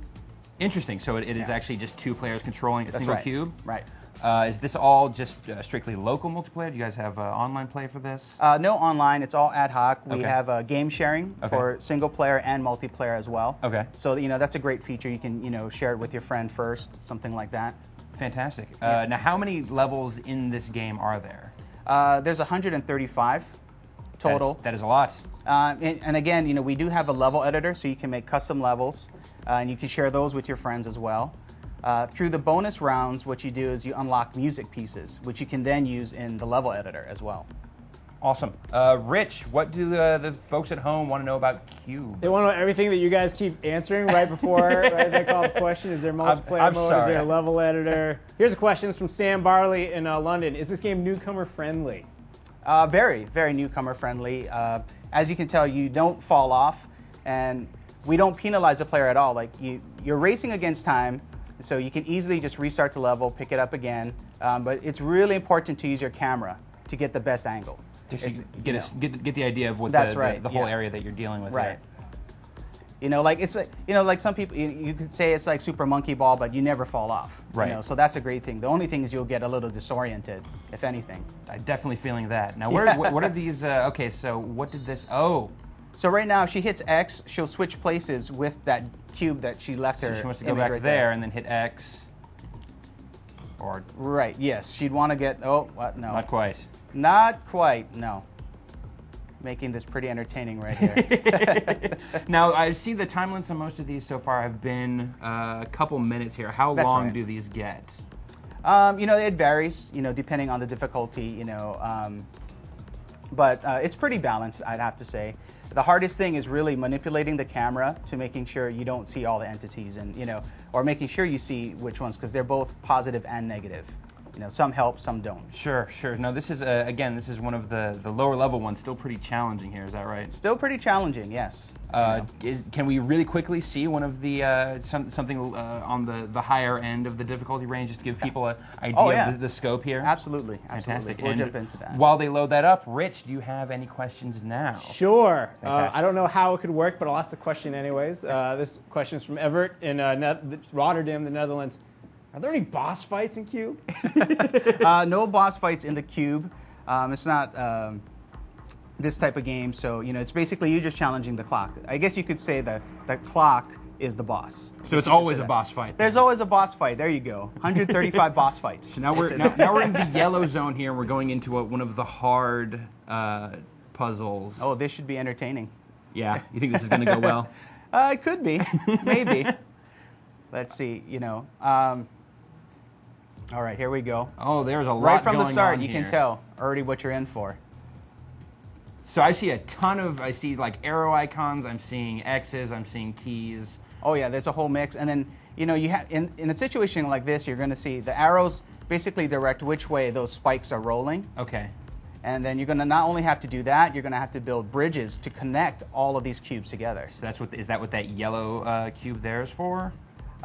Interesting. So it is actually just 2 players controlling a single cube? Right. Is this all just strictly local multiplayer? Do you guys have online play for this? No online. It's all ad hoc. We Okay. have game sharing for single player and multiplayer as well. Okay. So that's a great feature. You can share it with your friend first, something like that. Fantastic. Now, how many levels in this game are there? There's 135 total. That is a lot. And again, we do have a level editor, so you can make custom levels, and you can share those with your friends as well. Through the bonus rounds, what you do is you unlock music pieces, which you can then use in the level editor as well. Awesome. Rich, what do the folks at home want to know about Cube? They want to know everything that you guys keep answering right before, right as I call the question. Is there multiplayer mode? Is there a level editor? Here's a question. It's from Sam Barley in London. Is this game newcomer friendly? Very, very newcomer friendly. As you can tell, you don't fall off, and we don't penalize the player at all. Like you're racing against time, so you can easily just restart the level, pick it up again. But it's really important to use your camera to get the best angle. Just get the idea of what the whole area that you're dealing with. Right. It's like some people, you could say it's like Super Monkey Ball, but you never fall off. Right. So that's a great thing. The only thing is you'll get a little disoriented, if anything. I'm definitely feeling that. Now, what are these? Okay, so what did this? Oh. So right now, if she hits X, she'll switch places with that cube that she left her. So she wants to go back there and then hit X. Or right. Yes, she'd want to get. Oh, what? No. Not quite. Not quite. No. Making this pretty entertaining right here. Now, I see the time limits on most of these so far have been a couple minutes here. How long do these get? It varies, depending on the difficulty, but it's pretty balanced, I'd have to say. The hardest thing is really manipulating the camera to making sure you don't see all the entities and, or making sure you see which ones, because they're both positive and negative. Some help, some don't. Sure. Now, this is, again, this is one of the lower level ones, still pretty challenging here, is that right? Still pretty challenging, yes. Can we really quickly see one of the something on the higher end of the difficulty range, just to give people an idea of the scope here? Absolutely. Fantastic. We'll jump into that. While they load that up, Rich, do you have any questions now? Sure. I don't know how it could work, but I'll ask the question anyways. This question is from Everett in Rotterdam, the Netherlands. Are there any boss fights in Cube? No boss fights in the Cube. It's not this type of game, so it's basically you just challenging the clock. I guess you could say the clock is the boss. So it's always a boss fight. There's always a boss fight. There you go. 135 boss fights. So now we're in the yellow zone here. We're going into one of the hard puzzles. Oh, this should be entertaining. Yeah, you think this is going to go well? It could be, maybe. Let's see. All right, here we go. Oh, there's a lot right from going the start. on You here. can tell already what you're in for. So I see I see like arrow icons, I'm seeing X's, I'm seeing keys. Oh yeah, there's a whole mix. And then, you have in a situation like this, you're going to see the arrows basically direct which way those spikes are rolling. Okay. And then you're going to not only have to do that, you're going to have to build bridges to connect all of these cubes together. So is that what that yellow cube there is for?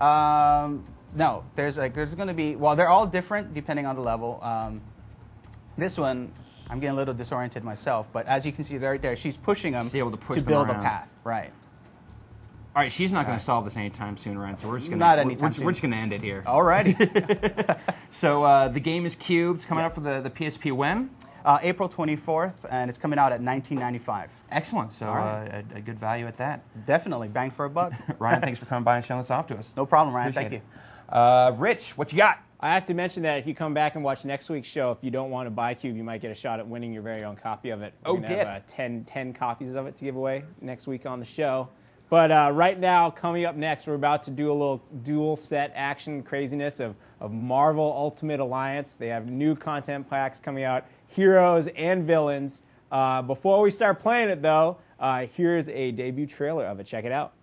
No, there's going to be, well, they're all different depending on the level. This one, I'm getting a little disoriented myself, but as you can see right there, she's pushing them able to push them build around. a path. Right. All right, she's not going to solve this anytime soon, Ryan. So we're just going soon. We're just going to end it here. Alrighty. So the game is Cubed. It's coming out for the PSP when? April 24th, and it's coming out at $19.95. Excellent. So right. a good value at that. Definitely bang for a buck. Ryan, thanks for coming by and showing this off to us. No problem, Ryan. Appreciate Thank you. Rich, what you got? I have to mention that if you come back and watch next week's show, if you don't want to buy Cube, you might get a shot at winning your very own copy of it. We're gonna have 10 copies of it to give away next week on the show. But right now, coming up next, we're about to do a little dual set action craziness of Marvel Ultimate Alliance. They have new content packs coming out, heroes and villains. Before we start playing it, though, here's a debut trailer of it. Check it out.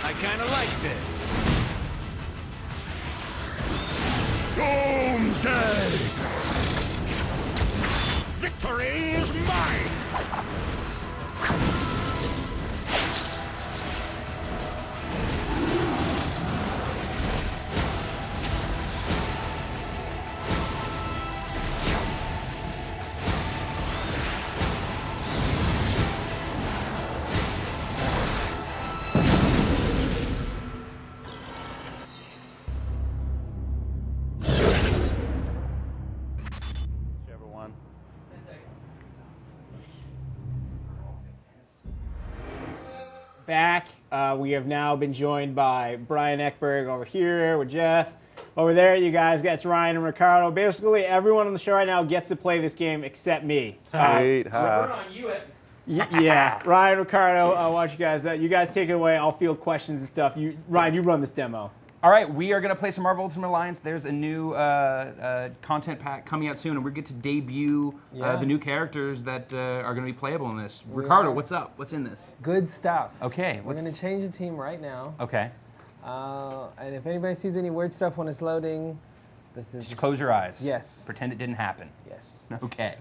I kinda like this. Doomsday! Victory is mine! Back. We have now been joined by Brian Eckberg over here with Jeff. Over there, you guys, that's Ryan and Ricardo. Basically, everyone on the show right now gets to play this game except me. Sweet, Yeah, Ryan, Ricardo, I want you guys take it away. I'll field questions and stuff. Ryan, you run this demo. All right, we are going to play some Marvel Ultimate Alliance. There's a new content pack coming out soon, and we get to debut the new characters that are going to be playable in this. Ricardo, what's up? What's in this? Good stuff. Okay. We're going to change the team right now. Okay. And if anybody sees any weird stuff when it's loading, this is... Just close your eyes. Yes. Pretend it didn't happen. Yes. Okay.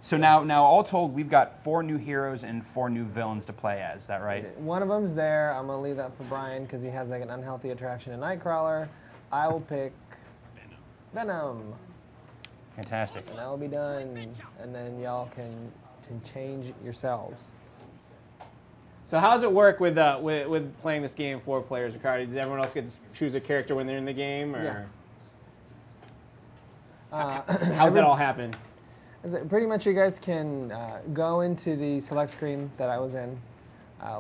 So now, all told, we've got 4 new heroes and 4 new villains to play as. Is that right? One of them's there. I'm going to leave that for Brian because he has like an unhealthy attraction to Nightcrawler. I will pick Venom. Fantastic. And I will be done. And then y'all can change yourselves. So how does it work with playing this game 4 players, Ricardo? Does everyone else get to choose a character when they're in the game? Or? Yeah. How does that all happen? Pretty much you guys can go into the select screen that I was in,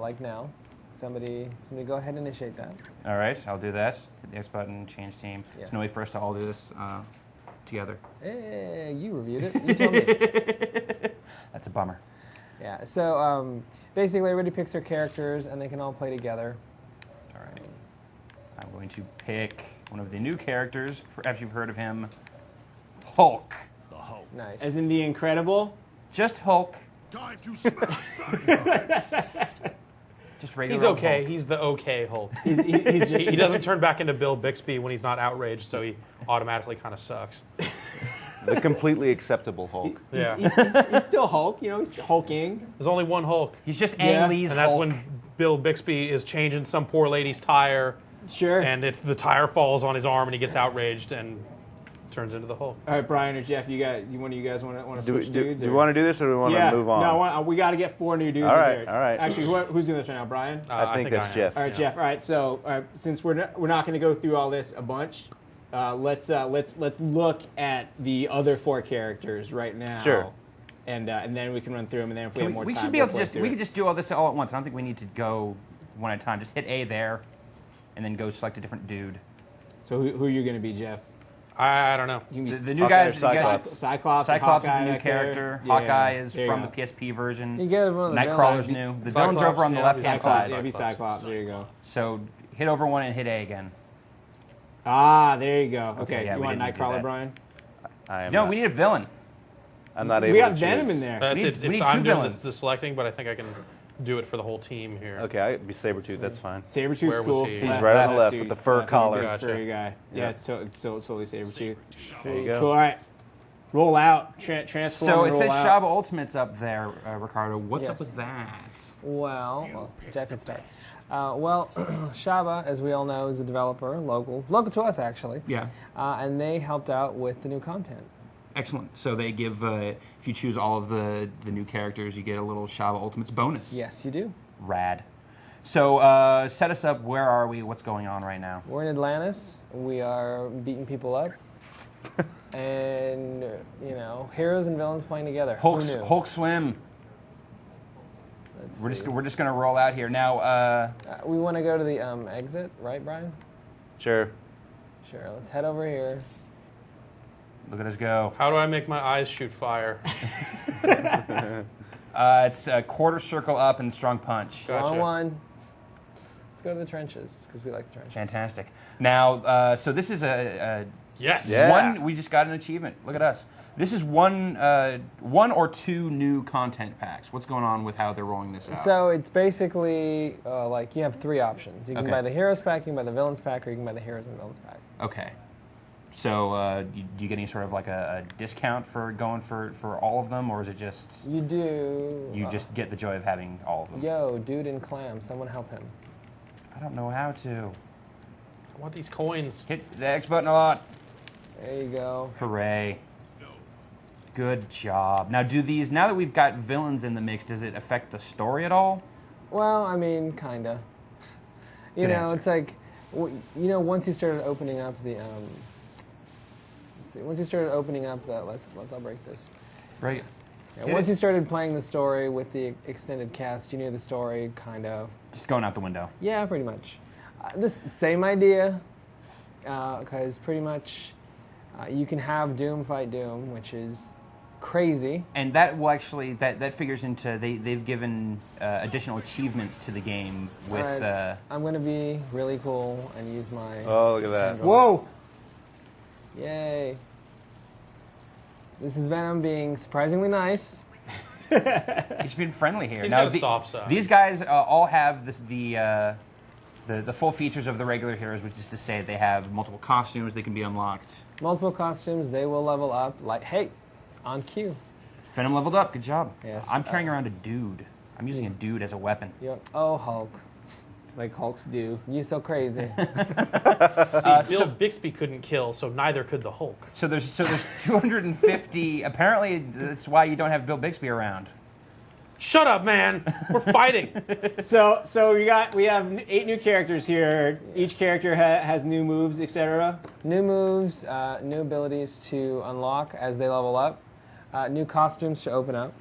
like now. Somebody go ahead and initiate that. All right, I'll do this. Hit the X button, change team. Yes. There's no way for us to all do this together. Hey, you reviewed it. You told me. That's a bummer. Yeah, so basically everybody picks their characters and they can all play together. All right. I'm going to pick one of the new characters. Perhaps you've heard of him. Hulk. The Hulk. Nice. As in the Incredible? Just Hulk. Time to smash. Just regular. He's okay. Hulk. He's the okay Hulk. He doesn't turn back into Bill Bixby when he's not outraged, so he automatically kind of sucks. The completely acceptable Hulk. Yeah. He's still Hulk, he's still hulking. There's only one Hulk. He's just Ang Lee's and that's Hulk. when Bill Bixby is changing some poor lady's tire. Sure. And if the tire falls on his arm and he gets outraged and turns into the Hulk. All right, Brian or Jeff, one of you guys want to switch dudes? Do we want to do this or do we want to move on? No, we got to get 4 new dudes all right, in here. All right. Actually, who's doing this right now, Brian? I think that's Jeff. All right, Jeff. All right, so since we're not going to go through all this a bunch, let's look at the other 4 characters right now. Sure. And then we can run through them, and then if we have more time, we should be able to we could just do all this all at once. I don't think we need to go one at a time. Just hit A there, and then go select a different dude. So who are you going to be, Jeff? I don't know. The new guys, Cyclops. Cyclops is a new character. Yeah, Hawkeye is there you from go. the PSP version. You get one of the Nightcrawler's villains. new. The villains are over on the left-hand side. Yeah, be Cyclops. There you go. So hit over one and hit A again. Ah, there you go. Okay, Okay, yeah, you we want didn't do Nightcrawler, that. Brian? No, we need a villain. I'm not able We got to Venom choose. in there. We need two I'm doing villains. the selecting, but I think I can do it for the whole team here. Okay, I'd be Sabretooth. That's fine. Sabretooth's Where was cool. he? He's right on the left with the fur collar. Gotcha. Furry guy. Yeah, Yeah. it's totally Sabretooth. There you go. Cool. All right. Roll out. Transform. So and it roll says out. Shaba Ultimate's up there, Ricardo. What's up Yes. with that? Well, Jack can start. Well, Shaba, as we all know, is a developer, local to us actually. Yeah. And they helped out with the new content. Excellent. So they give, if you choose all of the new characters, you get a little Shaba Ultimates bonus. Yes, you do. Rad. So set us up. Where are we? What's going on right now? We're in Atlantis. We are beating people up. And, heroes and villains playing together. Who knew? Hulk Swim. We're just gonna roll out here now. We want to go to the exit, right, Brian? Sure. Sure. Let's head over here. Look at us go. How do I make my eyes shoot fire? It's a quarter circle up and strong punch. Wrong one. Let's go to the trenches because we like the trenches. Fantastic. Now, so this is a yes. Yeah. One. We just got an achievement. Look at us. This is one or two new content packs. What's going on with how they're rolling this out? So it's basically like you have three options. You can Okay. buy the heroes pack, you can buy the villains pack, or you can buy the heroes and villains pack. Okay. So do you get any sort of like a discount for going for all of them, or is it just You do. you just get the joy of having all of them? Yo, dude in clam, someone help him. I don't know how to. I want these coins. Hit the X button a lot. There you go. Hooray. Good job. Now, now that we've got villains in the mix, does it affect the story at all? Well, I mean, kinda. You Good know, answer. it's like, once you started opening up the, once you started opening up the, I'll break this. Right. Yeah, Hit once it. you started playing the story with the extended cast, you knew the story, kind of. Just going out the window. Yeah, pretty much. This same idea, because pretty much you can have Doom fight Doom, which is crazy. And that will actually that figures into they've given additional achievements to the game with. Alright, I'm gonna be really cool and use my. Oh, look at that. Whoa! Yay! This is Venom being surprisingly nice. He's been friendly here. He's Now, got a soft side. These guys all have the full features of the regular heroes, which is to say they have multiple costumes that can be unlocked. Multiple costumes, they will level up. Like, hey, on cue. Venom leveled up. Good job. Yes. I'm carrying around a dude. I'm using a dude as a weapon. Oh, Hulk. Like Hulks do. You so crazy. Bill Bixby couldn't kill, so neither could the Hulk. So there's 250. Apparently, that's why you don't have Bill Bixby around. Shut up, man. We're fighting. So we have 8 new characters here. Each character has new moves, etc. New moves, new abilities to unlock as they level up, new costumes to open up.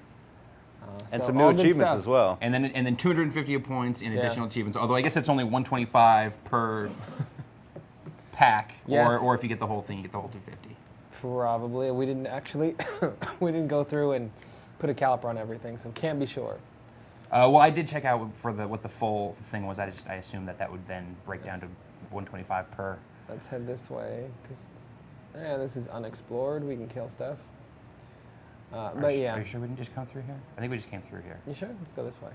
And So some new all good achievements stuff. as well. And then 250 points in Yeah. additional achievements. Although I guess it's only 125 per pack, Yes. or if you get the whole thing, you get the whole 250. Probably. We didn't actually, we didn't go through and put a caliper on everything, so can't be sure. Well, I did check out what the full thing was. I assumed that would then break down to 125 per. Let's head this way, because this is unexplored. We can kill stuff. But yeah. Are you sure we didn't just come through here? I think we just came through here. You sure? Let's go this way.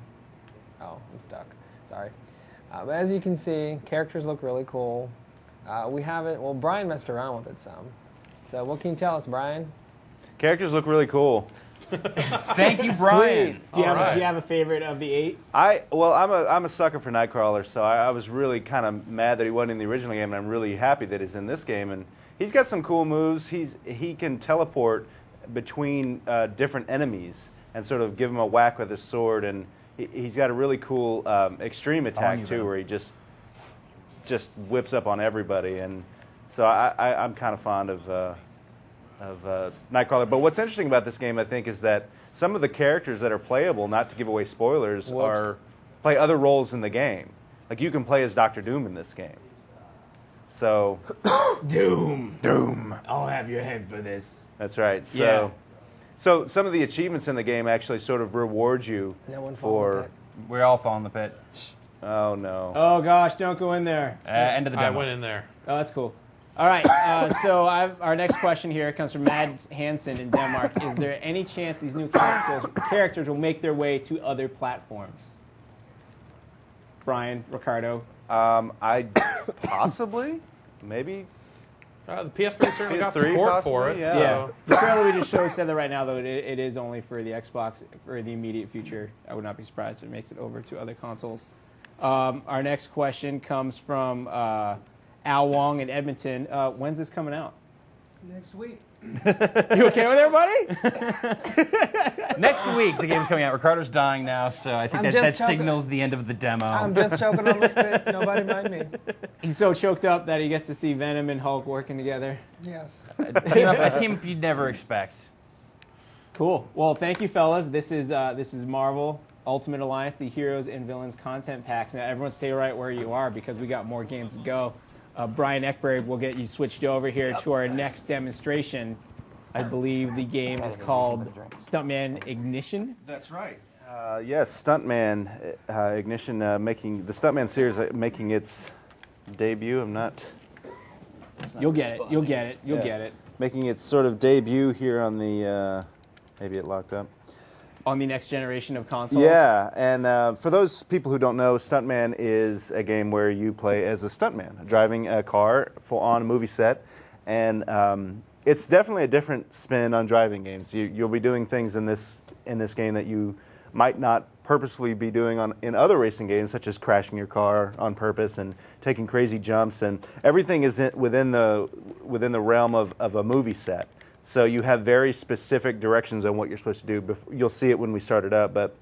Oh, I'm stuck. Sorry. But as you can see, characters look really cool. We haven't, well, Brian messed around with it some. So what can you tell us, Brian? Characters look really cool. Thank you, Brian. Do you have a favorite of the 8? I'm a sucker for Nightcrawler, so I was really kind of mad that he wasn't in the original game, and I'm really happy that he's in this game. And he's got some cool moves. He can teleport between different enemies and sort of give him a whack with his sword, and he's got a really cool extreme attack too, where he just whips up on everybody. And so I'm kind of fond of Nightcrawler. But what's interesting about this game, I think, is that some of the characters that are playable, not to give away spoilers, play other roles in the game. Like you can play as Doctor Doom in this game. So Doom. Doom. I'll have your head for this. That's right. So, Yeah. so some of the achievements in the game actually sort of reward you No one for. We all fall in the pit. Oh no. Oh gosh, don't go in there. End of the I demo. went in there. Oh, that's cool. All right, so our next question here comes from Mads Hansen in Denmark. Is there any chance these new characters will make their way to other platforms? Brian, Ricardo. I possibly, maybe. The PS3 certainly got PS3 support for it. possibly, So. Yeah. The trailer we just showed said that right now, though, it is only for the Xbox for the immediate future. I would not be surprised if it makes it over to other consoles. Our next question comes from Al Wong in Edmonton. When's this coming out? Next week. You okay with everybody? Next week, the game's coming out. Ricardo's dying now, so I think I'm that just choking. signals the end of the demo. I'm just choking on my spit. Nobody mind me. He's so choked up that he gets to see Venom and Hulk working together. Yes. A team you'd never expect. Cool. Well, thank you, fellas. This is Marvel Ultimate Alliance, the Heroes and Villains content packs. Now, everyone stay right where you are because we got more games to go. Brian Eckberg will get you switched over here to our next demonstration. I believe the game is called Stuntman Ignition. That's right. Yes, Stuntman Ignition making the Stuntman series making its debut. I'm not. You'll get it. You'll get it. You'll get it. Making its sort of debut here on the. Maybe it locked up. On the next generation of consoles. Yeah, and for those people who don't know, Stuntman is a game where you play as a stuntman, driving a car on a movie set, and it's definitely a different spin on driving games. You'll be doing things in this game that you might not purposefully be doing in other racing games, such as crashing your car on purpose and taking crazy jumps, and everything is within the realm of a movie set. So you have very specific directions on what you're supposed to do. You'll see it when we start it up, but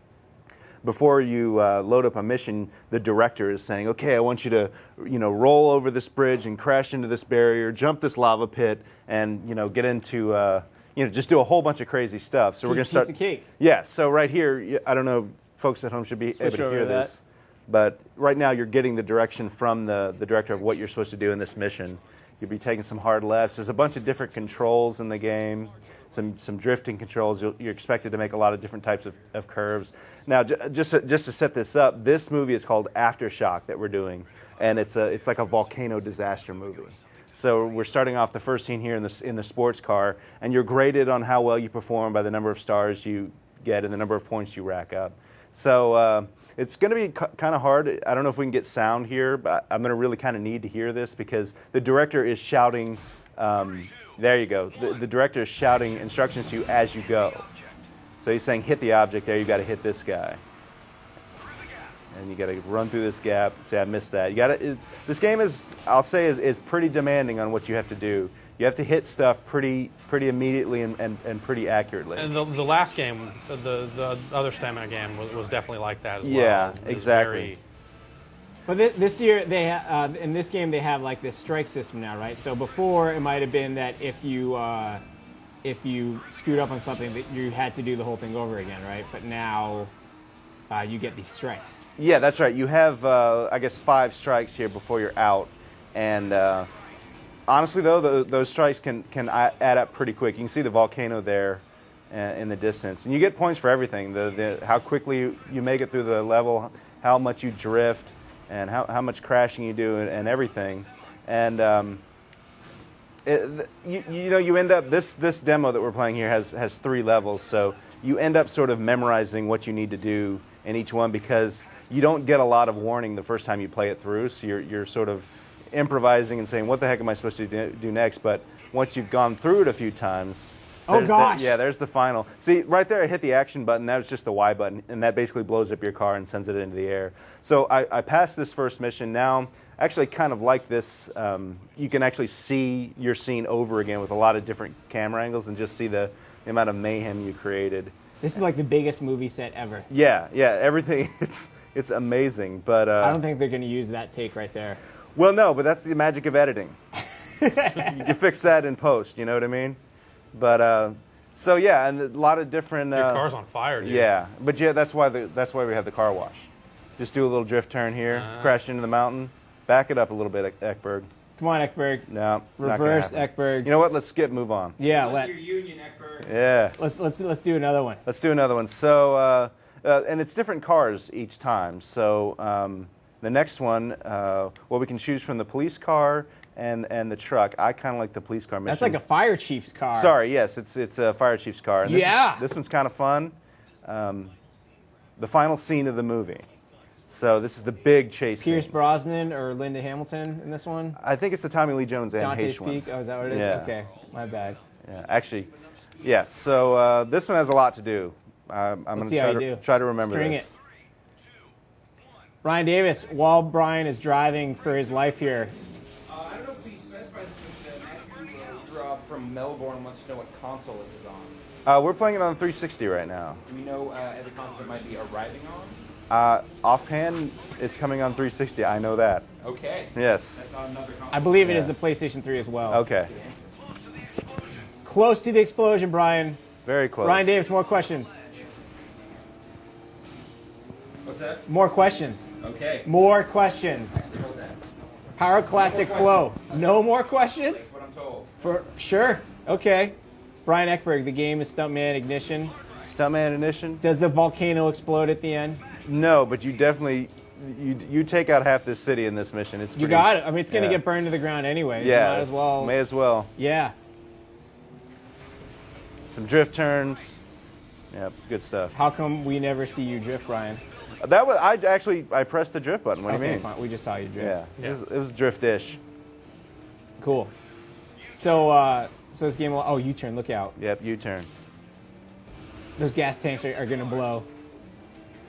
before you load up a mission, the director is saying, "Okay, I want you to, roll over this bridge and crash into this barrier, jump this lava pit, and get into, just do a whole bunch of crazy stuff." So we're going to start. Piece of cake. Yeah. So right here, I don't know, folks at home should be able to hear this, but right now you're getting the direction from the director of what you're supposed to do in this mission. You'll be taking some hard lefts. There's a bunch of different controls in the game, some drifting controls. You're expected to make a lot of different types of curves. Now, just to set this up, this movie is called Aftershock that we're doing, and it's like a volcano disaster movie. So we're starting off the first scene here in the sports car, and you're graded on how well you perform by the number of stars you get and the number of points you rack up. So it's going to be kind of hard. I don't know if we can get sound here, but I'm going to really kind of need to hear this because the director is shouting. There you go. The director is shouting instructions to you as you go. So he's saying, hit the object there. You got to hit this guy, and you got to run through this gap. Say, I missed that. You got to. This game is, I'll say, is pretty demanding on what you have to do. You have to hit stuff pretty immediately and pretty accurately. And the last game, the other stamina game, was definitely like that as well. Yeah, It was exactly. But this year, in this game, they have like this strike system now, right? So before, it might have been that if you screwed up on something, that you had to do the whole thing over again, right? But now, you get these strikes. Yeah, that's right. You have, I guess, 5 strikes here before you're out, and honestly, though, those strikes can add up pretty quick. You can see the volcano there in the distance, and you get points for everything: how quickly you make it through the level, how much you drift, and how much crashing you do, and everything. And you end up this demo that we're playing here has 3 levels, so you end up sort of memorizing what you need to do in each one because you don't get a lot of warning the first time you play it through. So you're sort of improvising and saying, what the heck am I supposed to do next? But once you've gone through it a few times, there's the final. See, right there I hit the action button. That was just the Y button, and that basically blows up your car and sends it into the air. So I passed this first mission. Now, actually kind of like this, you can actually see your scene over again with a lot of different camera angles and just see the amount of mayhem you created. This is like the biggest movie set ever. Yeah, everything, it's amazing. But I don't think they're going to use that take right there. Well, no, but that's the magic of editing. You can fix that in post, you know what I mean? But so yeah, and a lot of different. Your car's on fire, dude. Yeah, but yeah, that's why we have the car wash. Just do a little drift turn here, crash into the mountain, back it up a little bit, Eckberg. Come on, Ekberg. No. not gonna Reverse happen. Ekberg. You know what? Let's skip. Move on. Yeah, let's. Yeah. Let's do another one. Let's do another one. So, and it's different cars each time. So the next one, well, we can choose from the police car and the truck. I kind of like the police car mission. That's like a fire chief's car. Sorry, yes, it's a fire chief's car. And this one's kind of fun. The final scene of the movie. So this is the big chase Pierce scene. Brosnan or Linda Hamilton in this one? I think it's the Tommy Lee Jones and Dante's Heche one. Peak? Oh, is that what it is? Yeah. Okay, my bad. Yeah, actually, yes. So this one has a lot to do. I'm going Let's see how you to do. try to remember String this. it. Ryan Davis, while Brian is driving for his life here. I don't know if we specified this, but Matthew from Melbourne wants to know what console it is on. We're playing it on 360 right now. Do we know the console it might be arriving on? Offhand, it's coming on 360. I know that. Okay. Yes. That's not another console. I believe it is the PlayStation 3 as well. Okay. Close to the explosion, Brian. Very close. Ryan Davis, more questions. What's that? More questions. Okay. More questions. Pyroclastic flow. No more questions? That's what I'm told. For sure. Okay. Brian Ekberg, the game is Stuntman Ignition. Stuntman Ignition. Does the volcano explode at the end? No, but you definitely you take out half this city in this mission. It's You pretty, got it. I mean, it's going to yeah. get burned to the ground anyway. So Yeah. might as well. May as well. Yeah. Some drift turns. Yep, good stuff. How come we never see you drift, Brian? That was I pressed the drift button. What do you mean? Fine. We just saw you drift. Yeah, it was drift-ish. Cool. So, so this game will. Oh, U-turn. Look out. Yep, U-turn. Those gas tanks are going to blow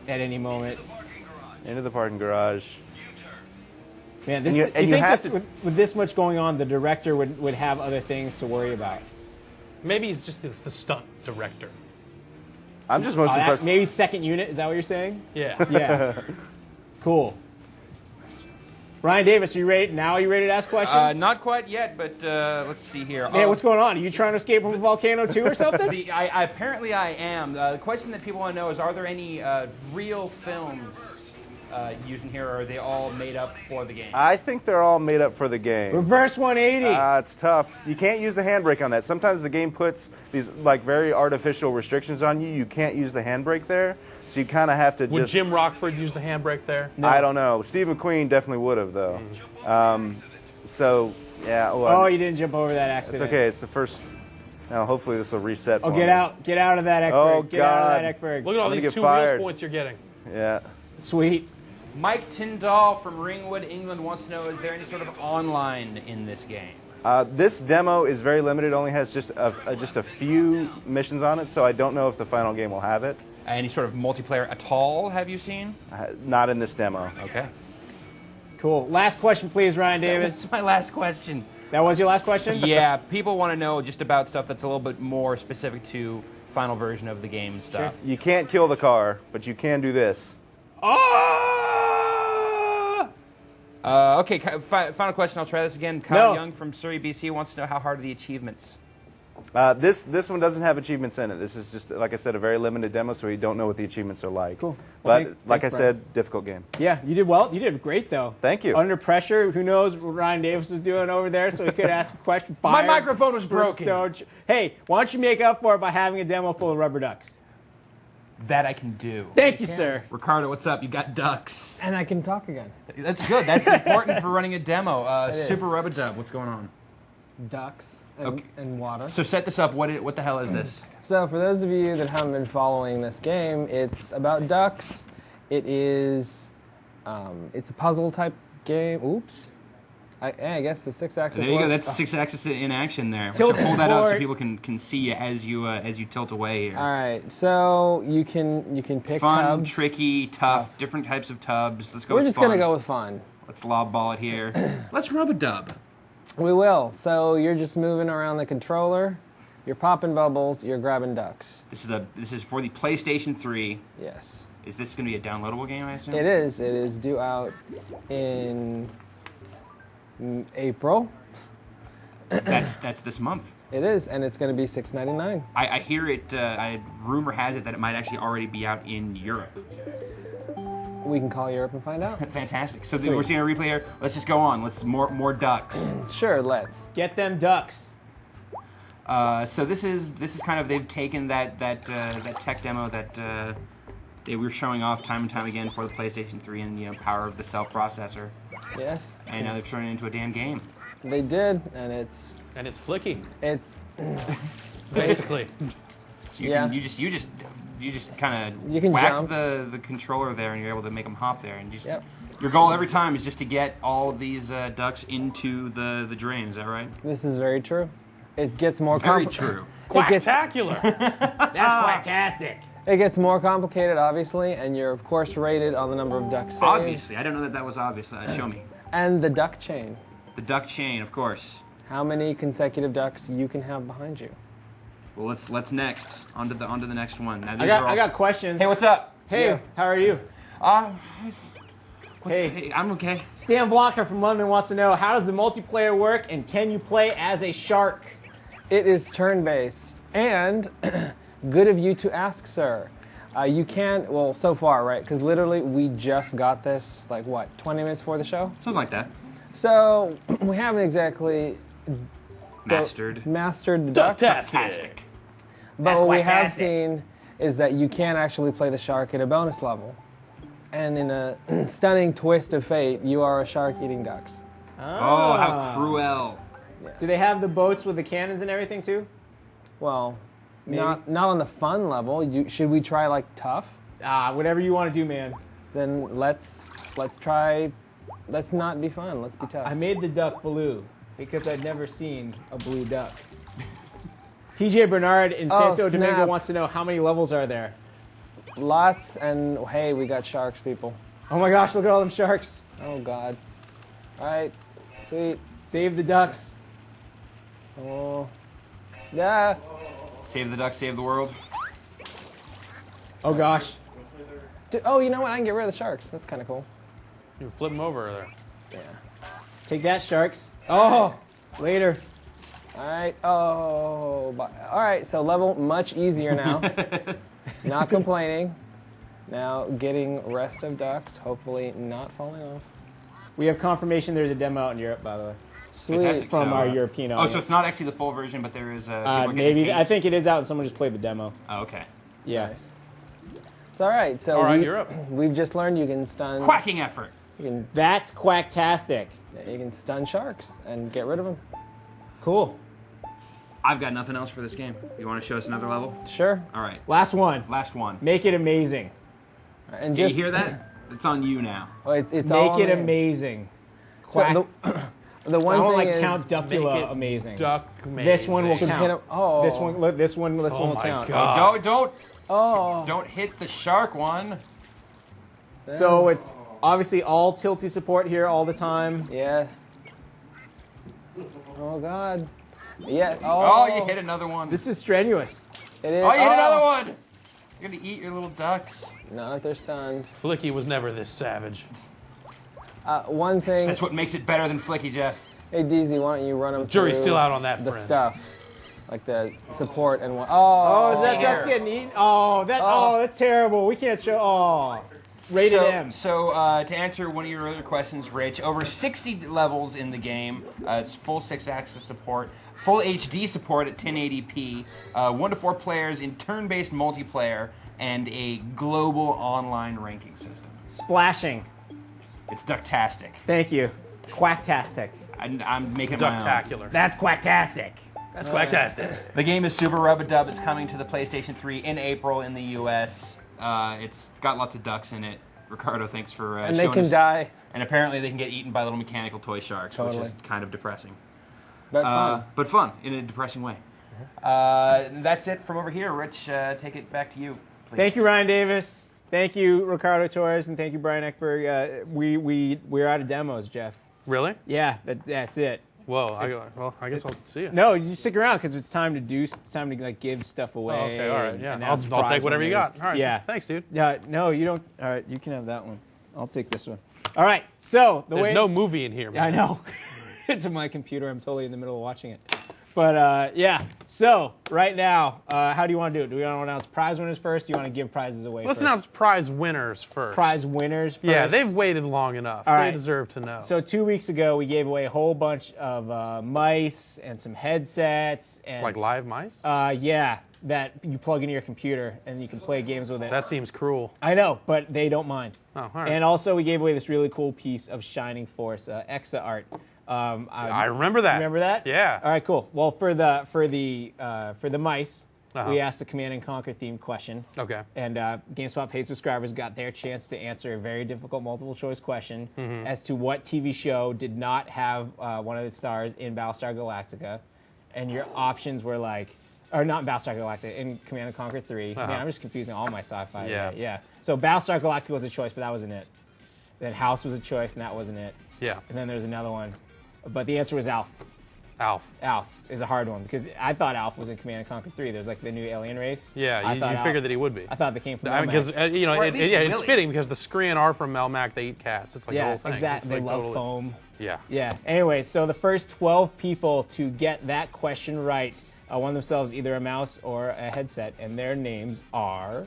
at any moment. Into the parking garage. Man, this, And you- you and you think have this, to- with this much going on, the director would have other things to worry about? Maybe he's just the stunt director. I'm just most impressed. Maybe second unit. Is that what you're saying? Yeah. Yeah. Cool. Ryan Davis, are you ready? Now are you ready to ask questions? Not quite yet, but let's see here. Man, what's going on? Are you trying to escape from a volcano too or something? Apparently I am. The question that people want to know is, are there any real films used in here, or are they all made up for the game? I think they're all made up for the game. Reverse 180. It's tough. You can't use the handbrake on that. Sometimes the game puts these like very artificial restrictions on you. You can't use the handbrake there, so you kind of have to Would just. Jim Rockford use the handbrake there? I don't know. Steve McQueen definitely would have though. So yeah. Well, Oh, you didn't jump over that It's accident. okay. It's the first. Now hopefully this will reset. Oh, for get me. out. Get out of that Ekberg. Oh, Get out God. of that Ekberg. Look at all I'm gonna these get 2 fired. wheels points you're getting. Yeah. Sweet. Mike Tyndall from Ringwood, England wants to know, is there any sort of online in this game? This demo is very limited. Only has just a few missions on it, so I don't know if the final game will have it. Any sort of multiplayer at all, have you seen? Not in this demo. Okay. Cool. Last question, please, Ryan Davis. That's my last question. That was your last question? Yeah, people want to know just about stuff that's a little bit more specific to final version of the game stuff. You can't kill the car, but you can do this. Okay, final question. I'll try this again. Kyle No. Young from Surrey, BC wants to know how hard are the achievements? This one doesn't have achievements in it. This is just, like I said, a very limited demo, so we don't know what the achievements are like. Cool. But Well, like thanks, I said, difficult game. Yeah, you did well. You did great, though. Thank you. Under pressure, who knows what Ryan Davis was doing over there, so he could ask a question. My Fire, microphone was broken. brimstone. Hey, why don't you make up for it by having a demo full of rubber ducks? That I can do. Thank you, sir. Ricardo, what's up? You got ducks. And I can talk again. That's good. That's important for running a demo. It is. Super Rubber Dub, what's going on? Ducks and, Okay. and water. So set this up. What the hell is this? So for those of you that haven't been following this game, it's about ducks. It is, it's a puzzle type game. Oops. I guess the 6-axis. There you go. works. That's 6-axis in action there. Tilt So hold that up so forward. people can see you as you tilt away here. All right. So you can pick Fun, tubs. tricky, tough, different types of tubs. Let's go. We're with just fun. gonna go with fun. Let's lob ball it here. Let's rub a dub. We will. So you're just moving around the controller. You're popping bubbles. You're grabbing ducks. This is for the PlayStation 3. Yes. Is this going to be a downloadable game, I assume? It is. It is due out in April. That's this month. It is, and it's going to be $6.99. I hear it. Rumor has it that it might actually already be out in Europe. We can call Europe and find out. Fantastic. So Sweet. we're seeing a replay here. Let's just go on. Let's more ducks. Sure, let's. Get them ducks. So this is kind of, they've taken that tech demo that they were showing off time and time again for the PlayStation 3 and power of the cell processor. Yes. And now they've turned it into a damn game. They did, and it's flicky. It's basically. So you just kind You of can whack jump. the controller there, and you're able to make them hop there, and your goal every time is just to get all of these ducks into the drain. Is that right? This is very true. It gets more Very true. Quacktacular. That's quacktastic. It gets more complicated, obviously, and you're of course rated on the number of ducks saved. Obviously, I don't know that was obvious. Show me. And the duck chain. The duck chain, of course. How many consecutive ducks you can have behind you? Well, let's next onto the next one. Now, I got questions. Hey, what's up? Hey, how are you? Hey, I'm okay. Stan Blocker from London wants to know, how does the multiplayer work, and can you play as a shark? It is turn-based, and good of you to ask, sir. You can, well, so far, right? Because literally we just got this, like what, 20 minutes before the show? Something like that. So we haven't exactly Mastered the duck. Fantastic. But what we have seen is that you can actually play the shark at a bonus level. And in a stunning twist of fate, you are a shark eating ducks. Oh, how cruel. Do they have the boats with the cannons and everything too? Well, Maybe. not on the fun level. Should we try like tough? Whatever you want to do, man. Then let's try. Let's not be fun. Let's be tough. I made the duck blue because I'd never seen a blue duck. TJ Bernard in Santo Domingo snap. wants to know, how many levels are there? Lots, and hey, we got sharks, people. Oh my gosh, look at all them sharks. Oh God. All right, sweet. Save the ducks. Oh. Yeah. Save the ducks, save the world. Oh gosh. Oh, you know what? I can get rid of the sharks. That's kind of cool. You flip them over there. Yeah. Take that, sharks. Oh, later. All right. Oh. All right. So level much easier now. Not complaining. Now getting rest of ducks. Hopefully not falling off. We have confirmation there's a demo out in Europe, by the way. Sweet. Fantastic. From So, our European audience. Oh, so it's not actually the full version, but there is people are getting a Maybe. taste. I think it is out and someone just played the demo. Oh, okay. Yeah. Nice. It's all right. So All right, you're up. We've just learned you can stun. Quacking effort. That's quacktastic. You can stun sharks and get rid of them. Cool. I've got nothing else for this game. You want to show us another level? Sure. All right. Last one. Last one. Make it amazing. And Do you just hear that? It's on you now. Oh, it's all Make it on me. amazing. So Quack. the one I don't thing like is Count Make Duckula it amazing. duck This one will Should hit count. him- oh. This one Oh will my count. God. Don't hit the shark one. So it's obviously all tilty support here all the time. Yeah. Oh God. Yeah. Oh, you hit another one. This is strenuous. It is. Oh, you hit another one. You're gonna eat your little ducks. Not if they're stunned. Flicky was never this savage. One thing. That's what makes it better than Flicky, Jeff. Hey DZ, why don't you run them Jury's through still out on that, the friend. stuff, like the support and what? Oh, is Oh, that duck's getting eaten? Oh, that's terrible. We can't show. Oh, rated M. So to answer one of your earlier questions, Rich, over 60 levels in the game. It's full 6-axis support, full HD support at 1080p, 1 to 4 players in turn-based multiplayer, and a global online ranking system. Splashing. It's ducktastic. Thank you. Quacktastic. I'm making it my own. Ducktacular. That's quacktastic. That's quacktastic. The game is Super Rub-a-Dub. It's coming to the PlayStation 3 in April in the US. It's got lots of ducks in it. Ricardo, thanks for and they showing can us. die. And apparently they can get eaten by little mechanical toy sharks, which Totally. is kind of depressing. But fun. In a depressing way. That's it from over here. Rich, take it back to you, please. Thank you, Ryan Davis. Thank you, Ricardo Torres, and thank you, Brian Eckberg. We're out of demos, Jeff. Really? Yeah, that's it. Whoa. I guess I'll see you. No, you stick around because it's time to like give stuff away. Oh, okay, all right, and yeah. announce I'll take prize whatever you winners. got. All right, Yeah. thanks, dude. No, you don't. All right, you can have that one. I'll take this one. All right. So There's no movie in here, man. I know. It's on my computer. I'm totally in the middle of watching it. But yeah, so right now, how do you want to do it? Do we want to announce prize winners first? Do you want to give prizes away Let's first? announce prize winners first. Prize winners first? Yeah, they've waited long enough. All They right. deserve to know. So 2 weeks ago, we gave away a whole bunch of mice and some headsets. And Like live mice? Yeah, that you plug into your computer and you can play games with it. That seems cruel. I know, but they don't mind. Oh, all right. And also, we gave away this really cool piece of Shining Force Exa art. I remember that. Remember that? Yeah. All right, cool. Well, for the mice, Uh-huh. we asked a Command and Conquer themed question. Okay. And GameSpot paid subscribers got their chance to answer a very difficult multiple choice question Mhm. as to what TV show did not have one of its stars in Battlestar Galactica, and your options were like. Or not in Battlestar Galactica, in Command and Conquer 3. Uh-huh. Man, I'm just confusing all my sci-fi. Yeah. today. Yeah. So Battlestar Galactica was a choice, but that wasn't it. Then House was a choice, and that wasn't it. Yeah. And then there's another one. But the answer was Alf. Alf. Alf is a hard one, because I thought Alf was in Command and Conquer 3. There's like the new alien race. Yeah, I you thought figured that he would be. I thought they came from I mean, because Melmac. you know, Or at least it's Willy. fitting because the Scree and are from Melmac. They eat cats. It's like the Yeah, whole thing. exactly. It's They like love foam. Yeah. Yeah. Anyway, so the first 12 people to get that question right won themselves either a mouse or a headset, and their names are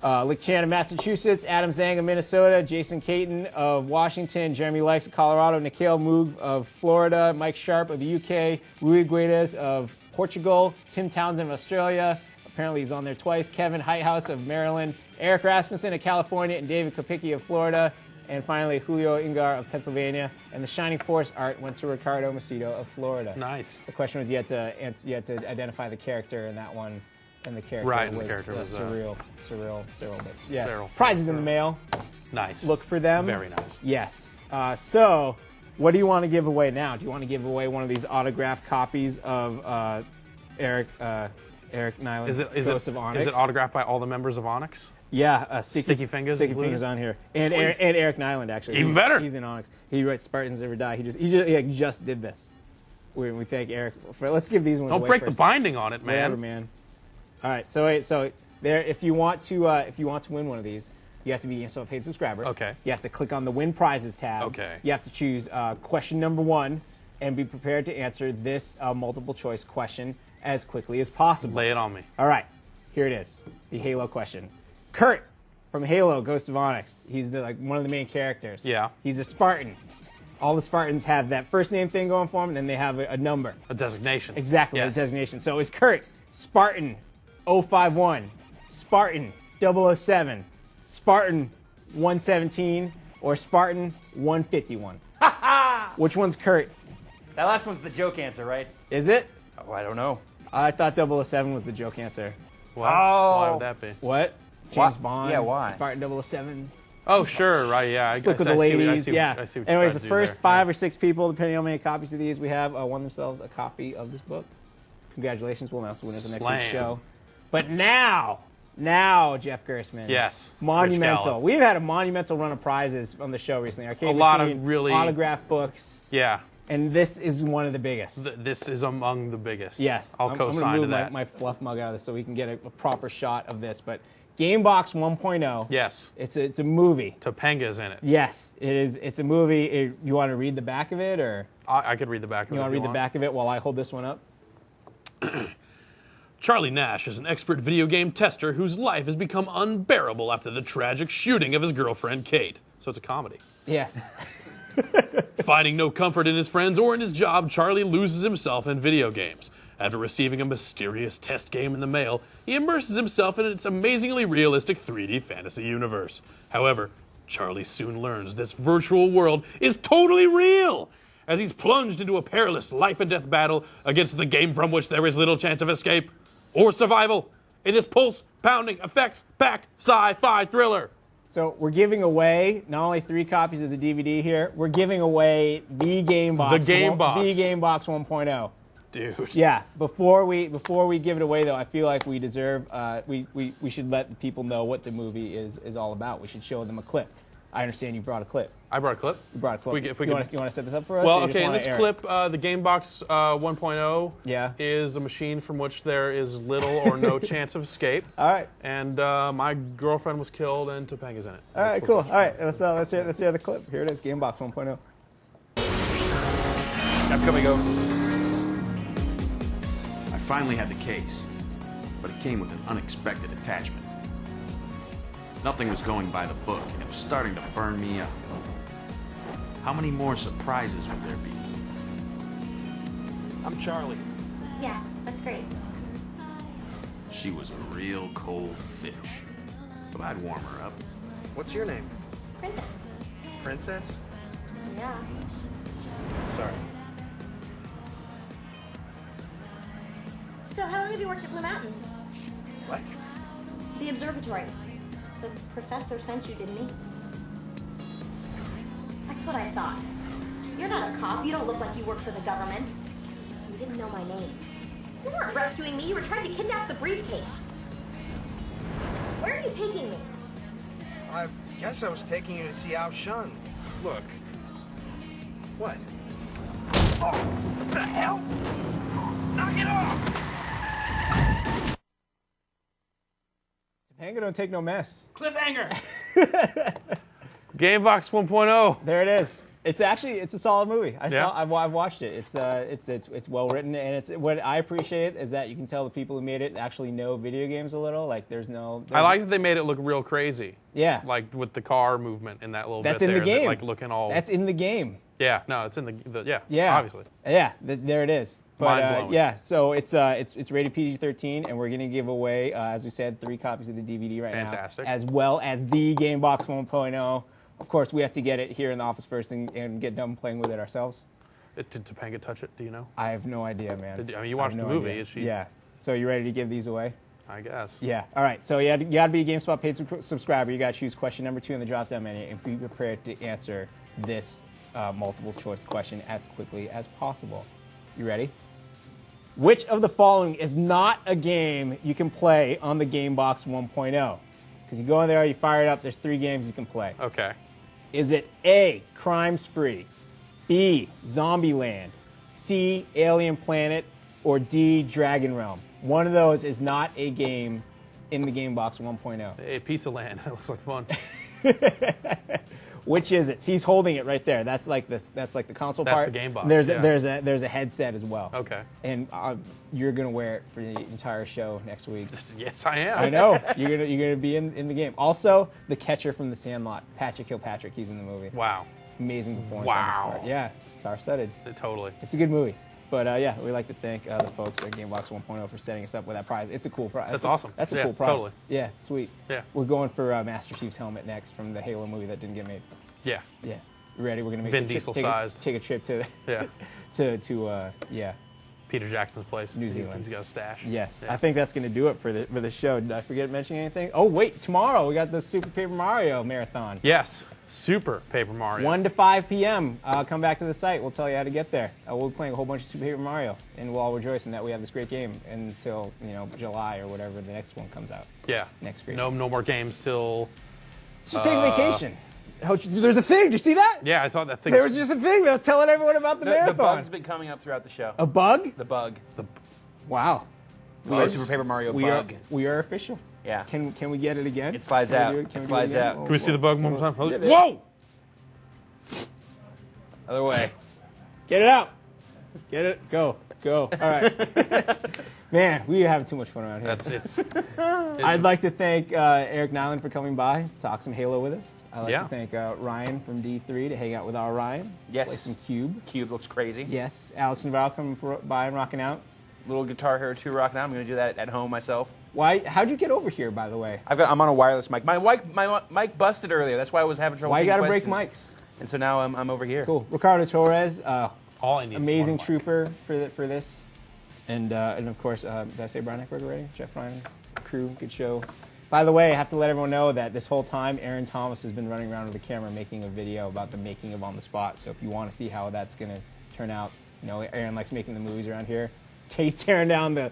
Lick Chan of Massachusetts, Adam Zhang of Minnesota, Jason Caton of Washington, Jeremy Likes of Colorado, Nikhil Moog of Florida, Mike Sharp of the UK, Rui Guedes of Portugal, Tim Townsend of Australia, apparently he's on there twice, Kevin Heithouse of Maryland, Eric Rasmussen of California, and David Kopicki of Florida. And finally, Julio Ingar of Pennsylvania. And the Shining Force art went to Ricardo Macedo of Florida. Nice. The question was you had to identify the character in that one. And the character Right, and was, the character was, Cyril. But yeah. Cyril. Prizes in the mail. Nice. Look for them. Very nice. Yes. So, what do you want to give away now? Do you want to give away one of these autographed copies of Eric Nyland's Ghost of Onyx? Is it autographed by all the members of Onyx? Yeah, Sticky Fingers. Sticky included? Fingers on here, and Sweet. Eric Nyland actually. Even He's- better. He's in Onyx. He writes Spartans Never Die. He just did this. We thank Eric for. Let's give these ones. Don't away break the first. binding on it, man. Whatever, man. All right, so there. If you want to win one of these, you have to be a paid subscriber. Okay. You have to click on the Win Prizes tab. Okay. You have to choose question number 1, and be prepared to answer this multiple choice question as quickly as possible. Lay it on me. All right, here it is. The Halo question. Kurt from Halo, Ghost of Onyx. He's one of the main characters. Yeah. He's a Spartan. All the Spartans have that first name thing going for them, and then they have a number. A designation. Exactly, Yes. a designation. So is Kurt Spartan 051, Spartan 007, Spartan 117, or Spartan 151? Which one's Kurt? That last one's the joke answer, right? Is it? Oh, I don't know. I thought 007 was the joke answer. What? Oh. Why would that be? What? James Why- Bond. yeah, why? Spartan 007. Oh, sure, right, yeah. I Slick guess with the I see what- I ladies, see what- yeah. I see what you're Anyways, trying the to do first there. 5 or 6 people, depending on how many copies of these we have, won themselves a copy of this book. Congratulations, we'll announce the winners the next week's Slam. show. But now, Jeff Gerstmann. Yes, Rich Monumental. Gallup. We've had a monumental run of prizes on the show recently. Arcade A lot of Machine, really- autographed books, Yeah. and this is one of the biggest. This is among the biggest. Yes. I'll I'm co-sign gonna to move that. my fluff mug out of this so we can get a proper shot of this. But Gamebox 1.0. Yes. It's a movie. Topanga's in it. Yes, it is. It's a movie. You want to read the back of it, or I could read the back of it. you want if to read the back of it while I hold this one up? Charlie Nash is an expert video game tester whose life has become unbearable after the tragic shooting of his girlfriend, Kate. So it's a comedy. Yes. Finding no comfort in his friends or in his job, Charlie loses himself in video games. After receiving a mysterious test game in the mail, he immerses himself in its amazingly realistic 3D fantasy universe. However, Charlie soon learns this virtual world is totally real, as he's plunged into a perilous life and death battle against the game from which there is little chance of escape or survival in this pulse-pounding, effects-packed sci-fi thriller. So we're giving away not only 3 copies of the DVD here, we're giving away the Gamebox. The Gamebox. The Gamebox 1.0. Dude. Yeah. Before we give it away, though, I feel like we deserve. We should let people know what the movie is all about. We should show them a clip. I understand you brought a clip. I brought a clip. You brought a clip. If we you could- want to set this up for us? Well, or you just okay, in wanna this air it? clip, the Gamebox 1.0 Yeah. is a machine from which there is little or no chance of escape. All right. And my girlfriend was killed and Topanga's in it. All right, cool. All right, let's hear the clip. Here it is, Gamebox 1.0. Capcom, go. finally had the case, but it came with an unexpected attachment. Nothing was going by the book, and it was starting to burn me up. How many more surprises would there be? I'm Charlie. Yes, that's great. She was a real cold fish, but I'd warm her up. What's your name? Princess. Princess? Yeah. Sorry. So how long have you worked at Blue Mountain? What? The observatory. The professor sent you, didn't he? That's what I thought. You're not a cop. You don't look like you work for the government. You didn't know my name. You weren't rescuing me. You were trying to kidnap the briefcase. Where are you taking me? I guess I was taking you to see Ao Shun. Look. What? Oh, what the hell? Knock it off! Topanga don't take no mess. Cliffhanger. Gamebox 1.0. There it is. It's a solid movie. Yeah. I've watched it. It's well written, and it's what I appreciate is that you can tell the people who made it actually know video games a little. Like I like that they made it look real crazy. Yeah. Like with the car movement in that little That's bit in there, the game. like looking all. That's in the game. Yeah. No, it's in the yeah. Yeah. Obviously. Yeah. There it is. But Mind-blowing. yeah, so it's rated PG-13, and we're gonna give away, as we said, 3 copies of the DVD right Fantastic. now, as well as the Gamebox 1.0. Of course, we have to get it here in the office first and get done playing with it ourselves. Did Topanga touch it? Do you know? I have no idea, man. I mean, you watched the movie. Idea. Is she? Yeah. So you ready to give these away? I guess. Yeah. All right. So you got to be a GameSpot paid subscriber. You got to choose question number 2 in the drop-down menu and be prepared to answer this multiple choice question as quickly as possible. You ready? Which of the following is not a game you can play on the Gamebox 1.0? Because you go in there, you fire it up, there's 3 games you can play. Okay. Is it A, Crime Spree, B, Zombieland, C, Alien Planet, or D, Dragon Realm? One of those is not a game in the Gamebox 1.0. Hey, Pizza Land. That looks like fun. Which is it? He's holding it right there. That's like this. That's like the console That's part. the game box, There's yeah. there's a headset as well. Okay. And you're gonna wear it for the entire show next week. Yes, I am. I know you're gonna be in the game. Also, the catcher from The Sandlot, Patrick Kilpatrick. He's in the movie. Wow. Amazing performance on his part. Yeah, star-studded. Totally. It's a good movie. But yeah, we'd like to thank the folks at Gamebox 1.0 for setting us up with that prize. It's a cool prize. That's awesome. That's a Yeah, cool prize. totally. Yeah, sweet. Yeah. We're going for Master Chief's helmet next from the Halo movie that didn't get made. Yeah. Yeah. You ready? We're gonna make Vin a trip, Diesel take sized. take a trip to Yeah. to yeah. Peter Jackson's place. New Zealand. He's got a stash. Yes, Yeah. I think that's going to do it for the show. Did I forget mentioning anything? Oh wait, tomorrow we got the Super Paper Mario marathon. Yes. Super Paper Mario. 1 to 5 p.m. Come back to the site. We'll tell you how to get there. We'll be playing a whole bunch of Super Paper Mario, and we'll all rejoice in that we have this great game until July or whatever the next one comes out. Yeah. Next great. No more games till. Just take vacation. Oh, there's a thing. Did you see that? Yeah, I saw that thing. There was just a thing that was telling everyone about the marathon. The bug's been coming up throughout the show. A bug? The bug. Wow. Super Paper Mario we bug. We are official. Yeah. Can we get it again? It slides Can we out. do it? Can It we do slides again? out. Can we see the bug one more time? Yeah, Whoa! Other way. Get it out. Get it. Go. All right. Man, we have too much fun around here. It's I'd like to thank Eric Nyland for coming by to talk some Halo with us. I'd like Yeah. to thank Ryan from D3 to hang out with our Ryan. Yes. Play some Cube. Cube looks crazy. Yes. Alex and Val coming by and rocking out. Little Guitar Hero 2 rocking out. I'm going to do that at home myself. Why? How'd you get over here, by the way? I'm on a wireless mic. My mic busted earlier. That's why I was having trouble. Why you taking got to break questions. mics? And so now I'm over here. Cool. Ricardo Torres, All I need is amazing one mic. trooper for this, and of course, did I say Brian Eckberg already? Jeff Ryan, crew, good show. By the way, I have to let everyone know that this whole time, Aaron Thomas has been running around with a camera making a video about the making of On the Spot. So if you want to see how that's going to turn out, Aaron likes making the movies around here. He's tearing down the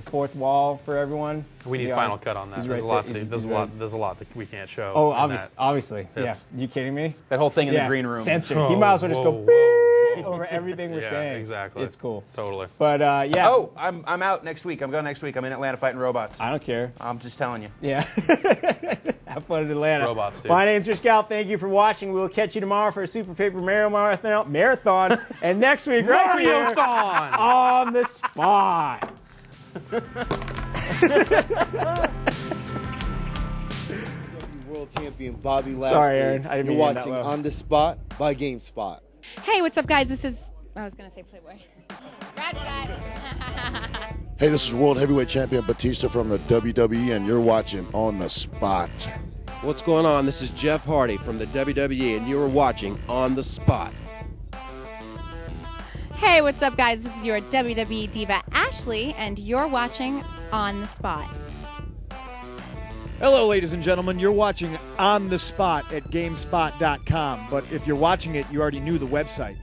fourth wall for everyone. We need Final Cut on that. He's There's right a lot. there. There's a lot that we can't show. Oh, in obviously. that. Yeah. Yes. You kidding me? That whole thing in Yeah, the green room. Censored. Oh, He might as well just go whoa, beep over everything we're Yeah, saying. exactly. It's cool. Totally. But yeah. Oh, I'm out next week. I'm going next week. I'm in Atlanta fighting robots. I don't care. I'm just telling you. Yeah. Have fun in Atlanta. Robots, dude. My name's Rich Gal. Thank you for watching. We'll catch you tomorrow for a Super Paper Mario Marathon. And next week, right here, Marathon! On the Spot. World champion Bobby Lashley. Sorry, Aaron. I didn't You're mean that watching low. On the Spot by GameSpot. Hey, what's up, guys? This is, I was going to say Playboy. Hey, this is World Heavyweight Champion Batista from the WWE, and you're watching On the Spot. What's going on? This is Jeff Hardy from the WWE, and you're watching On the Spot. Hey, what's up, guys? This is your WWE diva, Ashley, and you're watching On the Spot. Hello, ladies and gentlemen. You're watching On the Spot at GameSpot.com. But if you're watching it, you already knew the website.